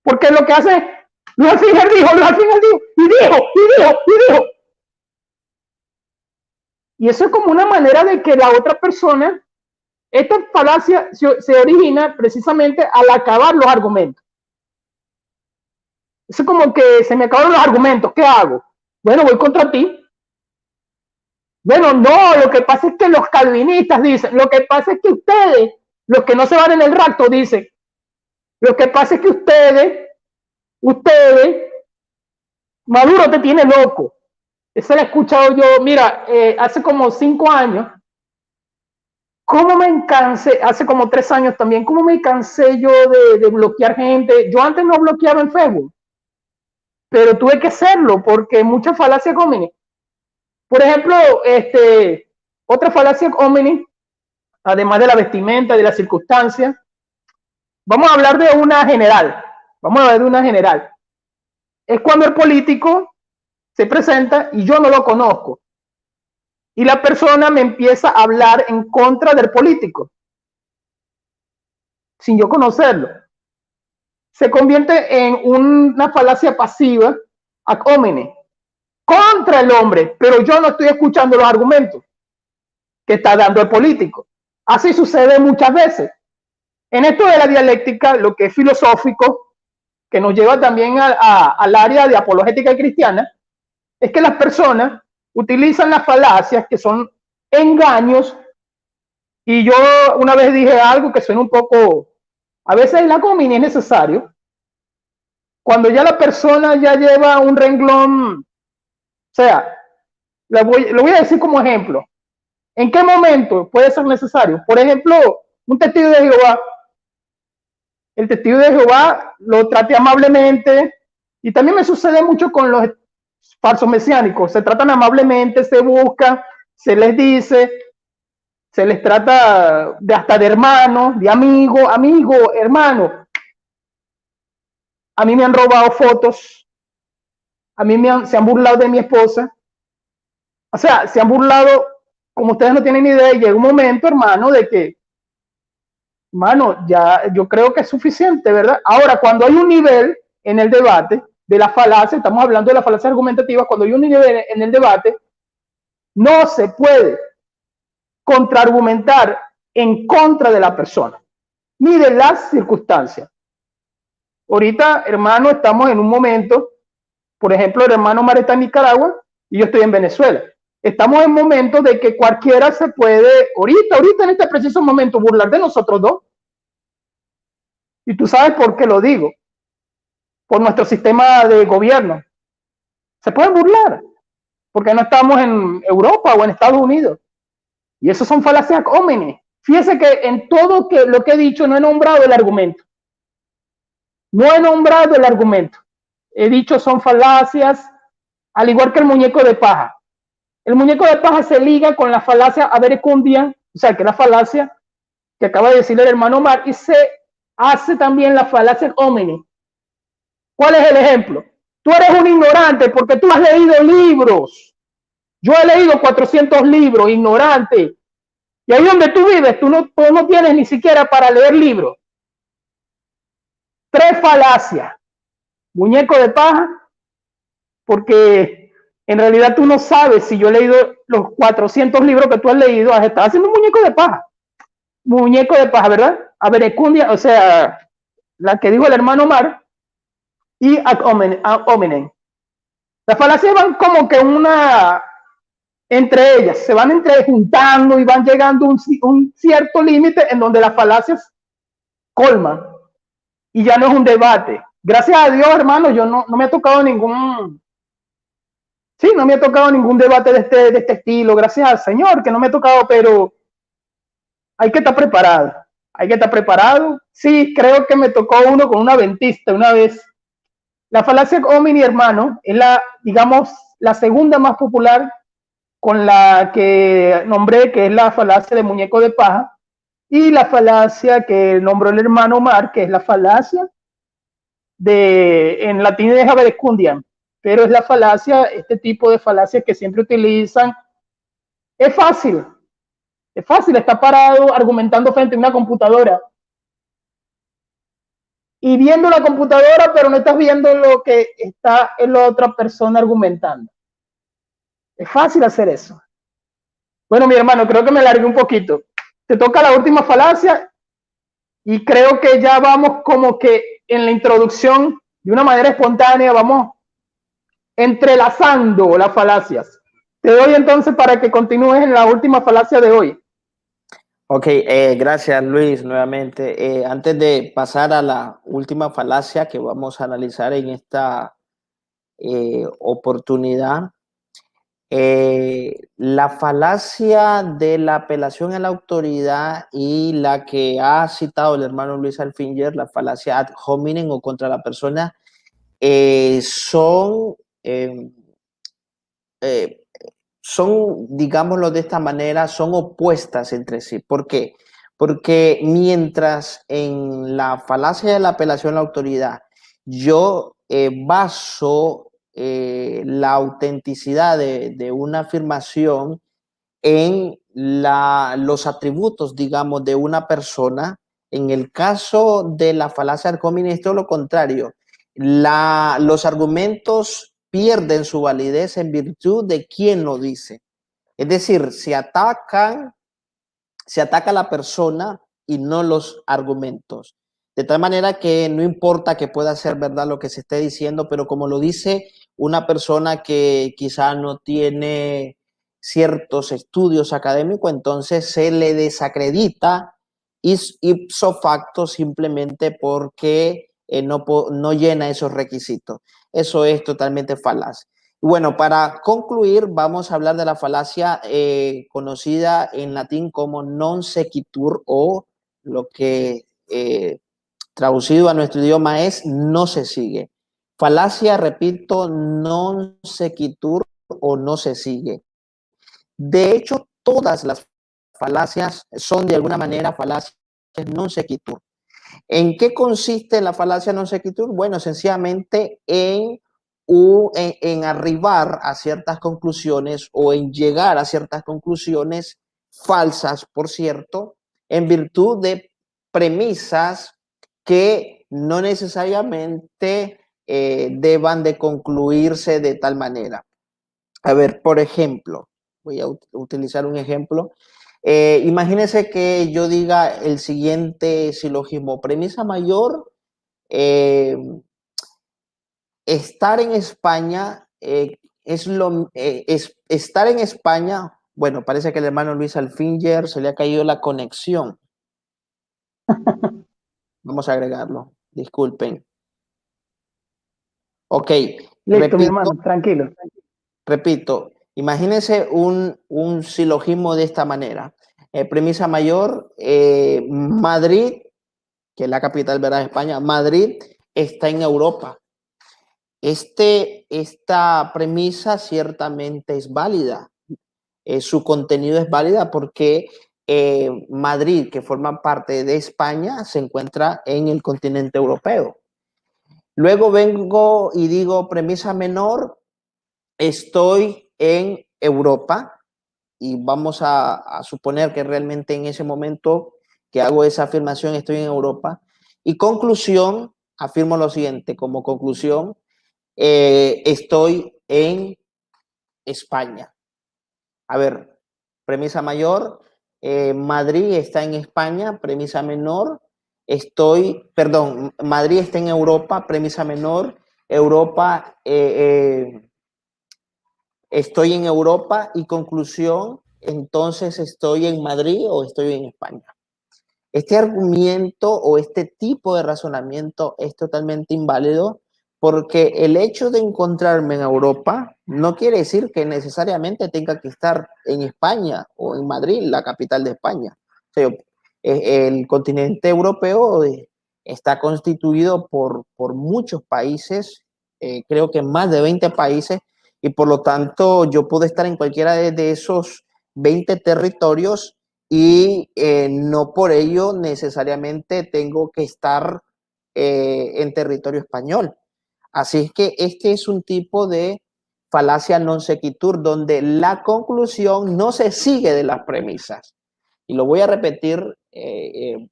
porque lo que hace, Luis Alfinger dijo, y dijo. Y eso es como una manera de que la otra persona, esta falacia se origina precisamente al acabar los argumentos. Eso es como que se me acabaron los argumentos, ¿qué hago? Bueno, voy contra ti. Bueno, no, lo que pasa es que los calvinistas dicen, lo que pasa es que ustedes, los que no se van en el rapto, dicen, lo que pasa es que ustedes, Maduro te tiene loco. Eso lo he escuchado yo, mira, hace como 5 años, cómo me cansé, hace como 3 años también, cómo me cansé yo de bloquear gente. Yo antes no bloqueaba en Facebook, pero tuve que hacerlo porque muchas falacias ad hominem. Por ejemplo, otra falacia ad hominem, además de la vestimenta, de las circunstancias, vamos a hablar de una general. Es cuando el político se presenta y yo no lo conozco. Y la persona me empieza a hablar en contra del político, sin yo conocerlo. Se convierte en una falacia pasiva ad hominem contra el hombre, pero yo no estoy escuchando los argumentos que está dando el político. Así sucede muchas veces. En esto de la dialéctica, lo que es filosófico, que nos lleva también al área de apologética cristiana, es que las personas utilizan las falacias que son engaños. Y yo una vez dije algo que suena un poco, a veces el ad hominem es necesario cuando ya la persona ya lleva un renglón. O sea, lo voy a decir como ejemplo. ¿En qué momento puede ser necesario? Por ejemplo, un testigo de Jehová. El testigo de Jehová lo trate amablemente, y también me sucede mucho con los falsos mesiánicos. Se tratan amablemente, se buscan, se les dice, se les trata de hasta de hermano, de amigo, hermano. A mí me han robado fotos, a mí se han burlado de mi esposa. O sea, se han burlado, como ustedes no tienen ni idea, y llega un momento, hermano, de que, hermano, ya yo creo que es suficiente, ¿verdad? Ahora, cuando hay un nivel en el debate de la falacia, estamos hablando de la falacia argumentativa, cuando hay un nivel en el debate, no se puede contraargumentar en contra de la persona, ni de las circunstancias. Ahorita, hermano, estamos en un momento, por ejemplo, el hermano Mar está en Nicaragua y yo estoy en Venezuela. Estamos en momentos de que cualquiera se puede, ahorita en este preciso momento, burlar de nosotros dos. Y tú sabes por qué lo digo. Por nuestro sistema de gobierno. Se pueden burlar, porque no estamos en Europa o en Estados Unidos. Y eso son falacias homines. Fíjese que en todo lo que he dicho no he nombrado el argumento. No he nombrado el argumento. He dicho son falacias, al igual que el muñeco de paja. El muñeco de paja se liga con la falacia averecundia, o sea, que la falacia que acaba de decir el hermano Omar, y se hace también la falacia homine. ¿Cuál es el ejemplo? Tú eres un ignorante porque tú has leído libros. Yo he leído 400 libros, ignorante. Y ahí donde tú vives, tú no tienes ni siquiera para leer libros. 3 falacias. Muñeco de paja, porque en realidad tú no sabes si yo he leído los 400 libros que tú has leído, has estado haciendo un muñeco de paja. Muñeco de paja, ¿verdad? Averecundia, o sea, la que dijo el hermano Mar, y ad hominem. Las falacias van como que entre ellas, se van juntando y van llegando a un cierto límite en donde las falacias colman y ya no es un debate. Gracias a Dios, hermano, yo no me ha tocado ningún debate de este estilo, gracias al Señor que no me ha tocado, pero hay que estar preparado. Hay que estar preparado. Sí, creo que me tocó uno con una adventista una vez. La falacia homini, hermano, es digamos, la segunda más popular, con la que nombré, que es la falacia de muñeco de paja, y la falacia que nombró el hermano Omar, que es la falacia en latín de Haberecundiam, pero es la falacia, este tipo de falacias que siempre utilizan. Es fácil, está parado argumentando frente a una computadora y viendo la computadora, pero no estás viendo lo que está en la otra persona argumentando. Es fácil hacer eso. Bueno, mi hermano, creo que me largué un poquito. Te toca la última falacia y creo que ya vamos como que en la introducción, de una manera espontánea, vamos entrelazando las falacias. Te doy entonces para que continúes en la última falacia de hoy. Ok, gracias Luis nuevamente. Antes de pasar a la última falacia que vamos a analizar en esta oportunidad, la falacia de la apelación a la autoridad y la que ha citado el hermano Luis Alfinger, la falacia ad hominem o contra la persona, son, digámoslo de esta manera, son opuestas entre sí. ¿Por qué? Porque mientras en la falacia de la apelación a la autoridad yo baso la autenticidad de una afirmación en los atributos, digamos, de una persona, en el caso de la falacia ad hominem es todo lo contrario. Los argumentos pierden su validez en virtud de quien lo dice. Es decir, se ataca a la persona y no los argumentos. De tal manera que no importa que pueda ser verdad lo que se esté diciendo, pero como lo dice una persona que quizá no tiene ciertos estudios académicos, entonces se le desacredita ipso facto simplemente porque no llena esos requisitos. Eso es totalmente falaz. Bueno, para concluir, vamos a hablar de la falacia conocida en latín como non sequitur, o lo que traducido a nuestro idioma es no se sigue. Falacia, repito, non sequitur o no se sigue. De hecho, todas las falacias son de alguna manera falacias non sequitur. ¿En qué consiste la falacia non sequitur? Bueno, sencillamente en arribar a ciertas conclusiones o en llegar a ciertas conclusiones falsas, por cierto, en virtud de premisas que no necesariamente deban de concluirse de tal manera. A ver, por ejemplo, voy a utilizar un ejemplo. Imagínense que yo diga el siguiente silogismo. Premisa mayor, eh, estar en España estar en España. Bueno, parece que el hermano Luis Alfinger se le ha caído la conexión. Vamos a agregarlo. Disculpen. Ok. Listo, mi hermano, tranquilo. Repito, imagínense un silogismo de esta manera. Premisa mayor, Madrid, que es la capital, ¿verdad?, de España, Madrid está en Europa. Esta premisa ciertamente es válida. Su contenido es válida porque Madrid, que forma parte de España, se encuentra en el continente europeo. Luego vengo y digo premisa menor, estoy en Europa, y vamos a suponer que realmente en ese momento que hago esa afirmación estoy en Europa. Y conclusión, afirmo lo siguiente, como conclusión, estoy en España. A ver, premisa mayor, Madrid está en España. Premisa menor, Madrid está en Europa. Premisa menor, Europa, estoy en Europa. Y conclusión, entonces estoy en Madrid o estoy en España. Este argumento o este tipo de razonamiento es totalmente inválido, porque el hecho de encontrarme en Europa no quiere decir que necesariamente tenga que estar en España o en Madrid, la capital de España. O sea, el continente europeo está constituido por muchos países, creo que más de 20 países, y por lo tanto yo puedo estar en cualquiera de esos 20 territorios y no por ello necesariamente tengo que estar en territorio español. Así es que este es un tipo de falacia non sequitur, donde la conclusión no se sigue de las premisas. Y lo voy a repetir,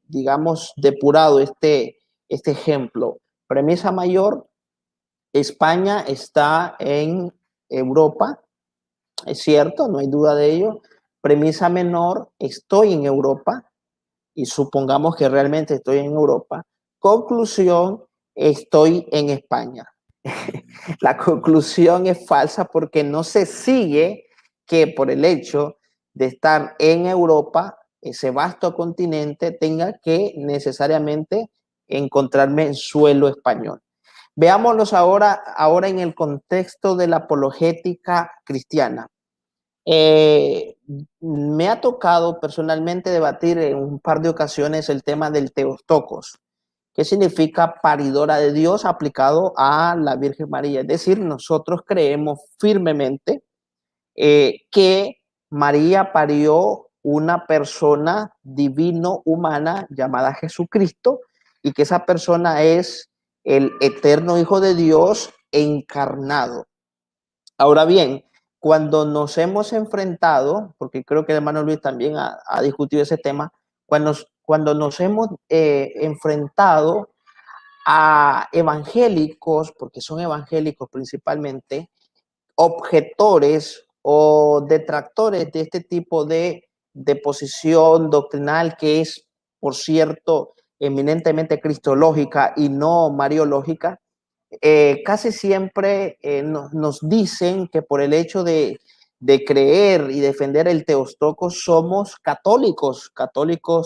digamos, depurado este ejemplo. Premisa mayor, España está en Europa, es cierto, no hay duda de ello. Premisa menor, estoy en Europa, y supongamos que realmente estoy en Europa. Conclusión, estoy en España. La conclusión es falsa porque no se sigue que por el hecho de estar en Europa, ese vasto continente, tenga que necesariamente encontrarme en suelo español. Veámoslos ahora en el contexto de la apologética cristiana. Me ha tocado personalmente debatir en un par de ocasiones el tema del Theotokos, que significa paridora de Dios aplicado a la Virgen María. Es decir, nosotros creemos firmemente que María parió una persona divino-humana llamada Jesucristo, y que esa persona es el eterno Hijo de Dios encarnado. Ahora bien, cuando nos hemos enfrentado, porque creo que el hermano Luis también ha discutido ese tema, cuando nos hemos enfrentado a evangélicos, porque son evangélicos principalmente, objetores o detractores de este tipo de posición doctrinal, que es, por cierto, eminentemente cristológica y no mariológica, casi siempre nos dicen que por el hecho de creer y defender el Teostocos somos católicos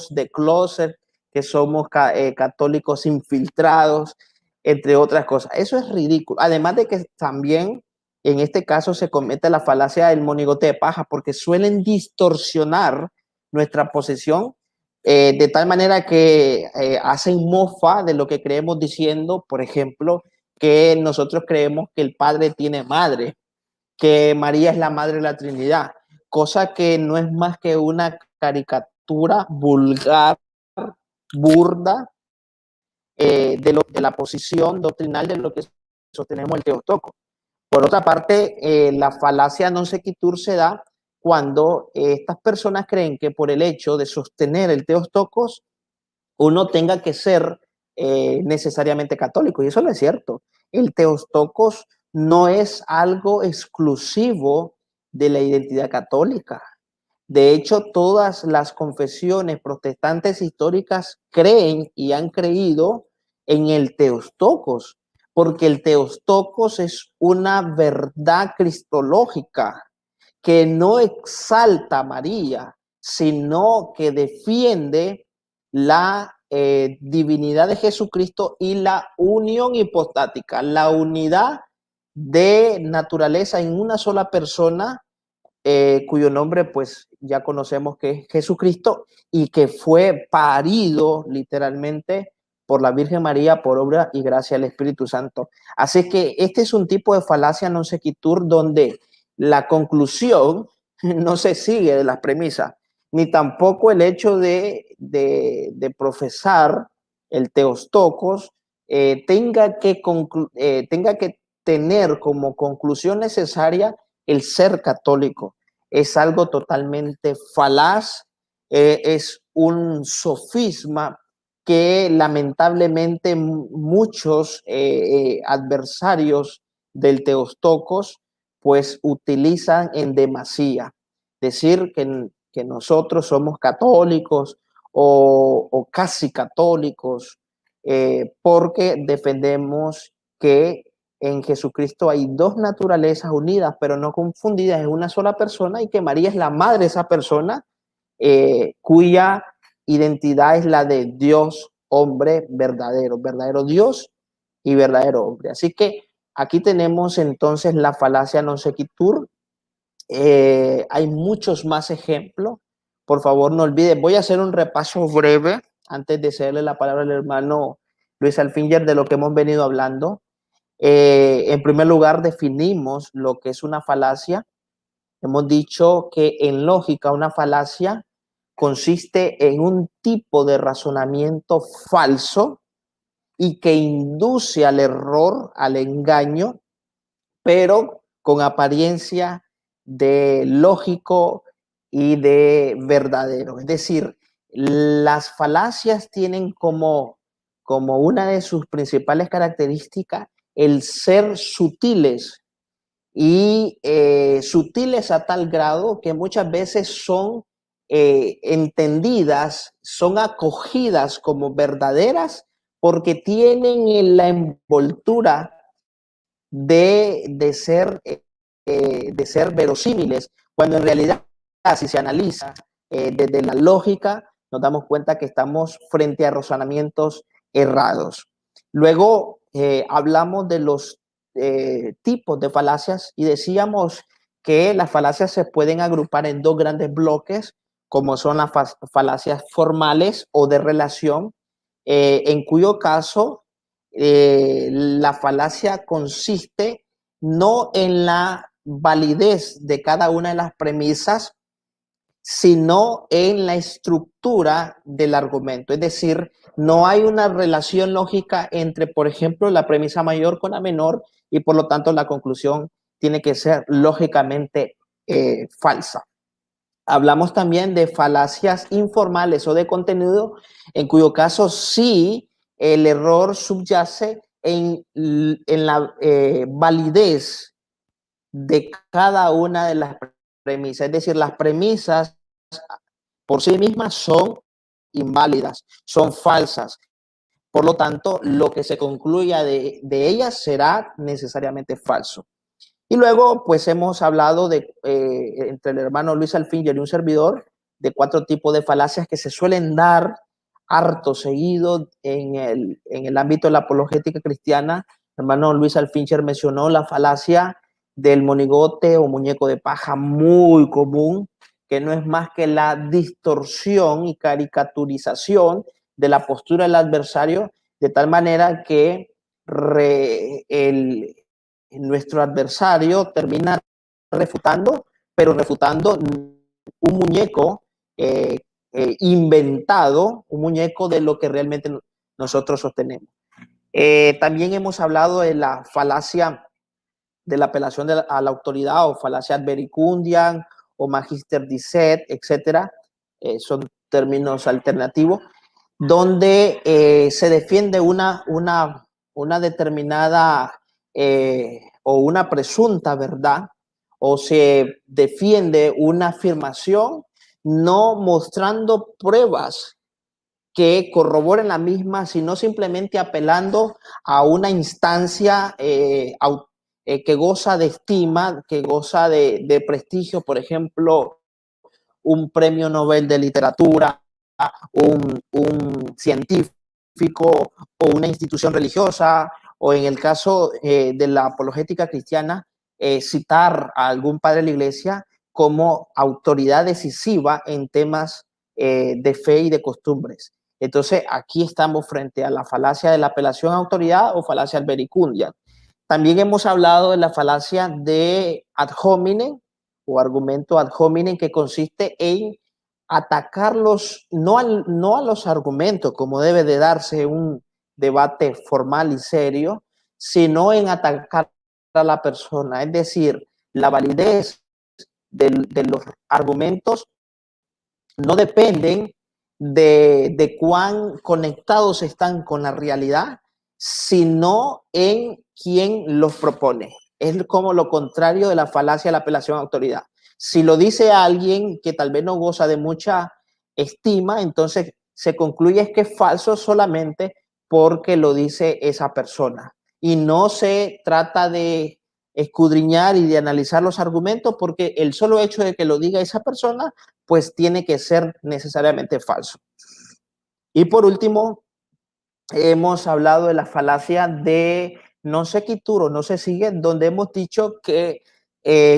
de closet, que somos católicos infiltrados, entre otras cosas. Eso es ridículo. Además de que también en este caso se comete la falacia del monigote de paja, porque suelen distorsionar nuestra posición de tal manera que hacen mofa de lo que creemos diciendo, por ejemplo, que nosotros creemos que el Padre tiene madre, que María es la madre de la Trinidad, cosa que no es más que una caricatura vulgar, burda, de la posición doctrinal de lo que sostenemos el Teotoco. Por otra parte, la falacia non sequitur se da cuando estas personas creen que por el hecho de sostener el Teostocos, uno tenga que ser necesariamente católico. Y eso no es cierto. El Teostocos no es algo exclusivo de la identidad católica. De hecho, todas las confesiones protestantes históricas creen y han creído en el Teostocos, porque el Teostocos es una verdad cristológica que no exalta a María, sino que defiende la divinidad de Jesucristo y la unión hipostática, la unidad de naturaleza en una sola persona, cuyo nombre pues ya conocemos que es Jesucristo y que fue parido literalmente por la Virgen María por obra y gracia del Espíritu Santo. Así que este es un tipo de falacia non sequitur donde la conclusión no se sigue de las premisas, ni tampoco el hecho de profesar el Teostocos tenga que tener como conclusión necesaria el ser católico. Es algo totalmente falaz, es un sofisma que lamentablemente muchos adversarios del Teostocos pues utilizan en demasía. Decir que nosotros somos católicos o casi católicos porque defendemos que en Jesucristo hay dos naturalezas unidas, pero no confundidas en una sola persona, y que María es la madre de esa persona, cuya identidad es la de Dios hombre verdadero, verdadero Dios y verdadero hombre. Así que aquí tenemos entonces la falacia non sequitur. Hay muchos más ejemplos. Por favor, no olviden, voy a hacer un repaso breve antes de cederle la palabra al hermano Luis Alfinger de lo que hemos venido hablando. En primer lugar, definimos lo que es una falacia. Hemos dicho que en lógica una falacia consiste en un tipo de razonamiento falso y que induce al error, al engaño, pero con apariencia de lógico y de verdadero. Es decir, las falacias tienen como una de sus principales características el ser sutiles y sutiles a tal grado que muchas veces son entendidas, son acogidas como verdaderas porque tienen la envoltura de ser verosímiles, cuando en realidad, si se analiza desde la lógica, nos damos cuenta que estamos frente a razonamientos errados. Luego hablamos de los tipos de falacias y decíamos que las falacias se pueden agrupar en dos grandes bloques, como son las falacias formales o de relación, en cuyo caso la falacia consiste no en la validez de cada una de las premisas, sino en la estructura del argumento. Es decir, no hay una relación lógica entre, por ejemplo, la premisa mayor con la menor, y por lo tanto la conclusión tiene que ser lógicamente falsa. Hablamos también de falacias informales o de contenido, en cuyo caso sí el error subyace en la validez de cada una de las premisas. Es decir, las premisas por sí mismas son inválidas, son falsas. Por lo tanto, lo que se concluya de ellas será necesariamente falso. Y luego, pues hemos hablado entre el hermano Luis Alfinger y un servidor, de 4 tipos de falacias que se suelen dar harto seguido en el ámbito de la apologética cristiana. El hermano Luis Alfinger mencionó la falacia del monigote o muñeco de paja muy común, que no es más que la distorsión y caricaturización de la postura del adversario, de tal manera que nuestro adversario termina refutando, pero refutando un muñeco inventado, un muñeco de lo que realmente nosotros sostenemos. También hemos hablado de la falacia de la apelación a la autoridad o falacia ad verecundiam o magister dicet, etcétera. Son términos alternativos, donde se defiende una determinada o una presunta verdad, o se defiende una afirmación no mostrando pruebas que corroboren la misma, sino simplemente apelando a una instancia que goza de estima, que goza de prestigio, por ejemplo, un premio Nobel de literatura, un científico o una institución religiosa, o en el caso de la apologética cristiana, citar a algún padre de la iglesia como autoridad decisiva en temas de fe y de costumbres. Entonces, aquí estamos frente a la falacia de la apelación a autoridad o falacia ad verecundiam. También hemos hablado de la falacia de ad hominem o argumento ad hominem, que consiste en atacarlos, no a los argumentos, como debe de darse un debate formal y serio, sino en atacar a la persona. Es decir, la validez de los argumentos no dependen de cuán conectados están con la realidad, sino en quién los propone. Es como lo contrario de la falacia de la apelación a autoridad. Si lo dice alguien que tal vez no goza de mucha estima, entonces se concluye que es falso solamente porque lo dice esa persona. Y no se trata de escudriñar y de analizar los argumentos, porque el solo hecho de que lo diga esa persona pues tiene que ser necesariamente falso. Y por último, hemos hablado de la falacia de non sequitur o no se sigue, donde hemos dicho que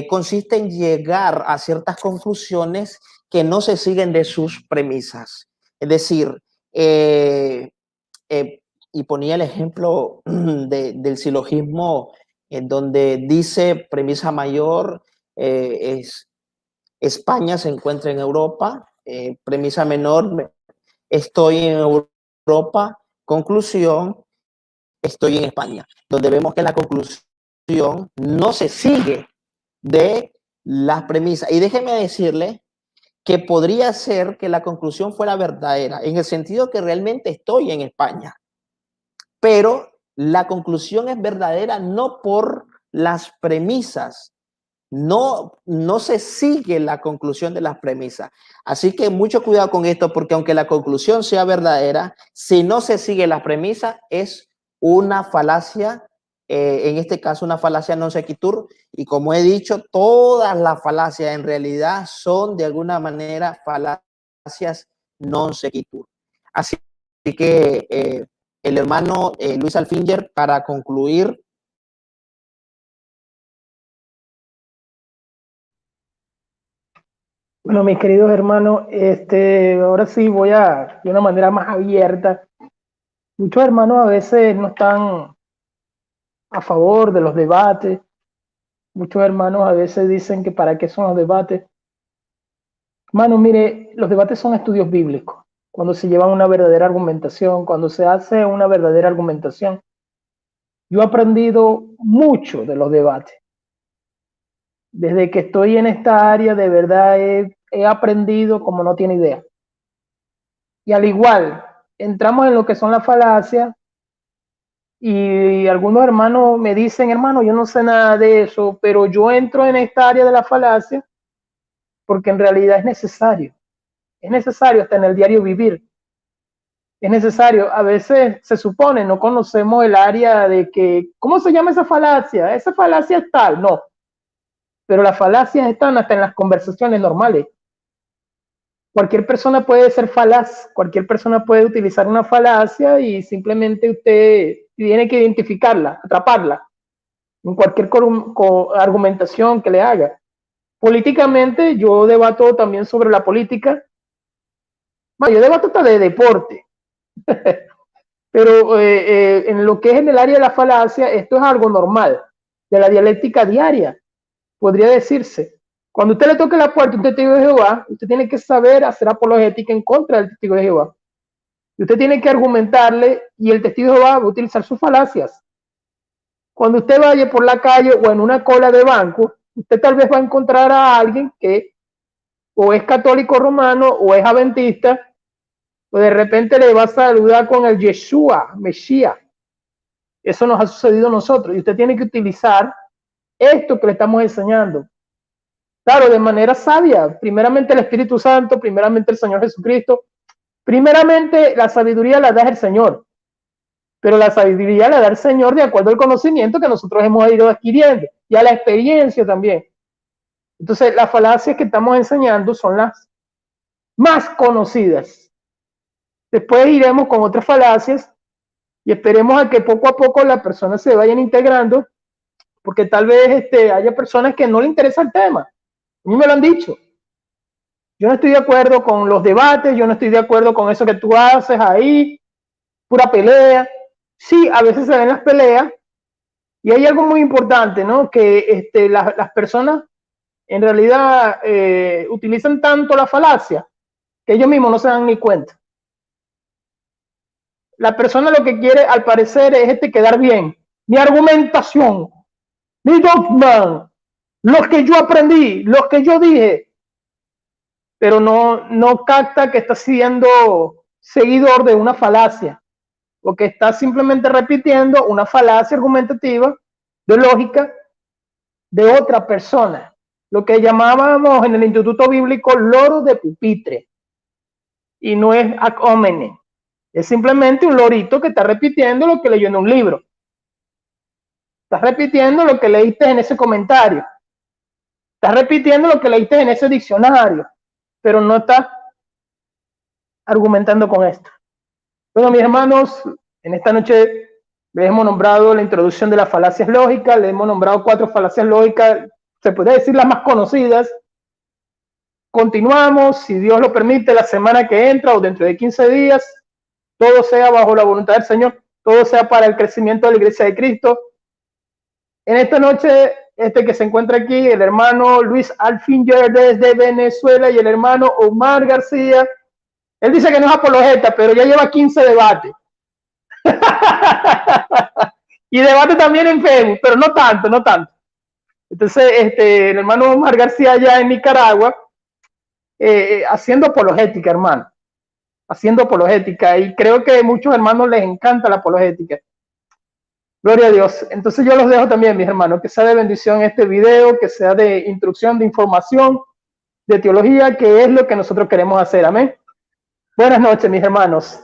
consiste en llegar a ciertas conclusiones que no se siguen de sus premisas. Es decir, y ponía el ejemplo del silogismo en donde dice premisa mayor es España se encuentra en Europa, premisa menor, estoy en Europa, conclusión, estoy en España, donde vemos que la conclusión no se sigue de las premisas. Y déjeme decirle que podría ser que la conclusión fuera verdadera, en el sentido que realmente estoy en España, pero la conclusión es verdadera no por las premisas, no se sigue la conclusión de las premisas. Así que mucho cuidado con esto, porque aunque la conclusión sea verdadera, si no se sigue las premisas, es una falacia, en este caso una falacia non sequitur, y como he dicho, todas las falacias en realidad son de alguna manera falacias non sequitur. Así que el hermano Luis Alfinger, para concluir, Bueno, mis queridos hermanos, ahora sí voy a, de una manera más abierta. Muchos hermanos a veces no están a favor de los debates. Muchos hermanos a veces dicen que para qué son los debates. Hermano, mire, los debates son estudios bíblicos. Cuando se lleva una verdadera argumentación, cuando se hace una verdadera argumentación. Yo he aprendido mucho de los debates. Desde que estoy en esta área, de verdad he aprendido como no tiene idea. Y al igual, entramos en lo que son las falacias y algunos hermanos me dicen, hermano, yo no sé nada de eso, pero yo entro en esta área de la falacia porque en realidad es necesario. Es necesario hasta en el diario vivir. Es necesario. A veces se supone, no conocemos el área de que, ¿cómo se llama esa falacia? Esa falacia es tal, no. Pero las falacias están hasta en las conversaciones normales. Cualquier persona puede ser falaz, cualquier persona puede utilizar una falacia y simplemente usted tiene que identificarla, atraparla. en cualquier argumentación que le haga. Políticamente, yo debato también sobre la política. Bueno, yo debato hasta de deporte. Pero en lo que es en el área de la falacia, esto es algo normal, de la dialéctica diaria, podría decirse. Cuando usted le toque la puerta a un testigo de Jehová, usted tiene que saber hacer apologética en contra del testigo de Jehová. Y usted tiene que argumentarle y el testigo de Jehová va a utilizar sus falacias. Cuando usted vaya por la calle o en una cola de banco, usted tal vez va a encontrar a alguien que o es católico romano o es adventista, o de repente le va a saludar con el Yeshua, Mesías. Eso nos ha sucedido a nosotros y usted tiene que utilizar esto que le estamos enseñando. Claro, de manera sabia. Primeramente el Espíritu Santo, primeramente el Señor Jesucristo. Primeramente la sabiduría la da el Señor, pero la sabiduría la da el Señor de acuerdo al conocimiento que nosotros hemos ido adquiriendo y a la experiencia también. Entonces las falacias que estamos enseñando son las más conocidas. Después iremos con otras falacias y esperemos a que poco a poco las personas se vayan integrando, porque tal vez haya personas que no le interesa el tema. A mí me lo han dicho. Yo no estoy de acuerdo con los debates, yo no estoy de acuerdo con eso que tú haces ahí, pura pelea. Sí, a veces se ven las peleas y hay algo muy importante, ¿no? Que las personas en realidad utilizan tanto la falacia que ellos mismos no se dan ni cuenta. La persona lo que quiere, al parecer, es quedar bien. Mi argumentación, mi dogma, los que yo aprendí, los que yo dije, pero no capta que está siendo seguidor de una falacia, o que está simplemente repitiendo una falacia argumentativa de lógica de otra persona, lo que llamábamos en el Instituto Bíblico loro de pupitre, y no es ad hominem. Es simplemente un lorito que está repitiendo lo que leyó en un libro. Estás repitiendo lo que leíste en ese comentario. Estás repitiendo lo que leíste en ese diccionario, pero no estás argumentando con esto. Bueno, mis hermanos, en esta noche les hemos nombrado la introducción de las falacias lógicas, les hemos nombrado 4 falacias lógicas, se puede decir las más conocidas. Continuamos, si Dios lo permite, la semana que entra o dentro de 15 días. Todo sea bajo la voluntad del Señor, todo sea para el crecimiento de la Iglesia de Cristo. En esta noche, que se encuentra aquí, el hermano Luis Alfinger desde Venezuela y el hermano Omar García. Él dice que no es apologeta, pero ya lleva 15 debates. Y debate también en Facebook, pero no tanto, no tanto. Entonces, el hermano Omar García allá en Nicaragua, haciendo apologética, hermano. Haciendo apologética. Y creo que a muchos hermanos les encanta la apologética. Gloria a Dios. Entonces yo los dejo también, mis hermanos, que sea de bendición este video, que sea de instrucción, de información, de teología, que es lo que nosotros queremos hacer. Amén. Buenas noches, mis hermanos.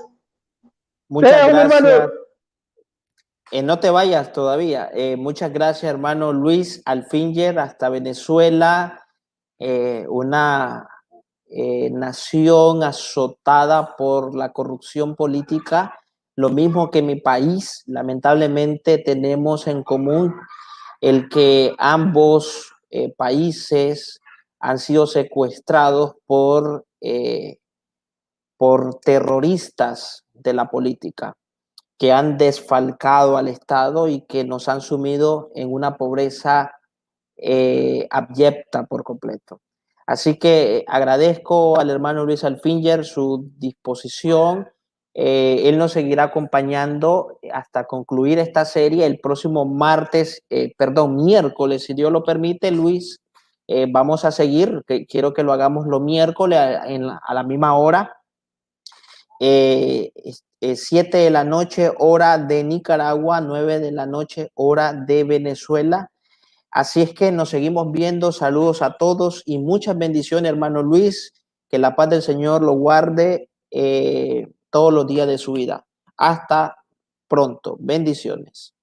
Muchas gracias. No te vayas todavía. Muchas gracias, hermano Luis Alfinger, hasta Venezuela, una nación azotada por la corrupción política, lo mismo que mi país. Lamentablemente tenemos en común el que ambos países han sido secuestrados por terroristas de la política, que han desfalcado al Estado y que nos han sumido en una pobreza abyecta por completo. Así que agradezco al hermano Luis Alfinger su disposición. Él nos seguirá acompañando hasta concluir esta serie el próximo miércoles, si Dios lo permite. Luis, vamos a seguir, quiero que lo hagamos los miércoles a la misma hora. 7 de la noche, hora de Nicaragua, 9 de la noche, hora de Venezuela. Así es que nos seguimos viendo. Saludos a todos y muchas bendiciones, hermano Luis. Que la paz del Señor lo guarde todos los días de su vida. Hasta pronto. Bendiciones.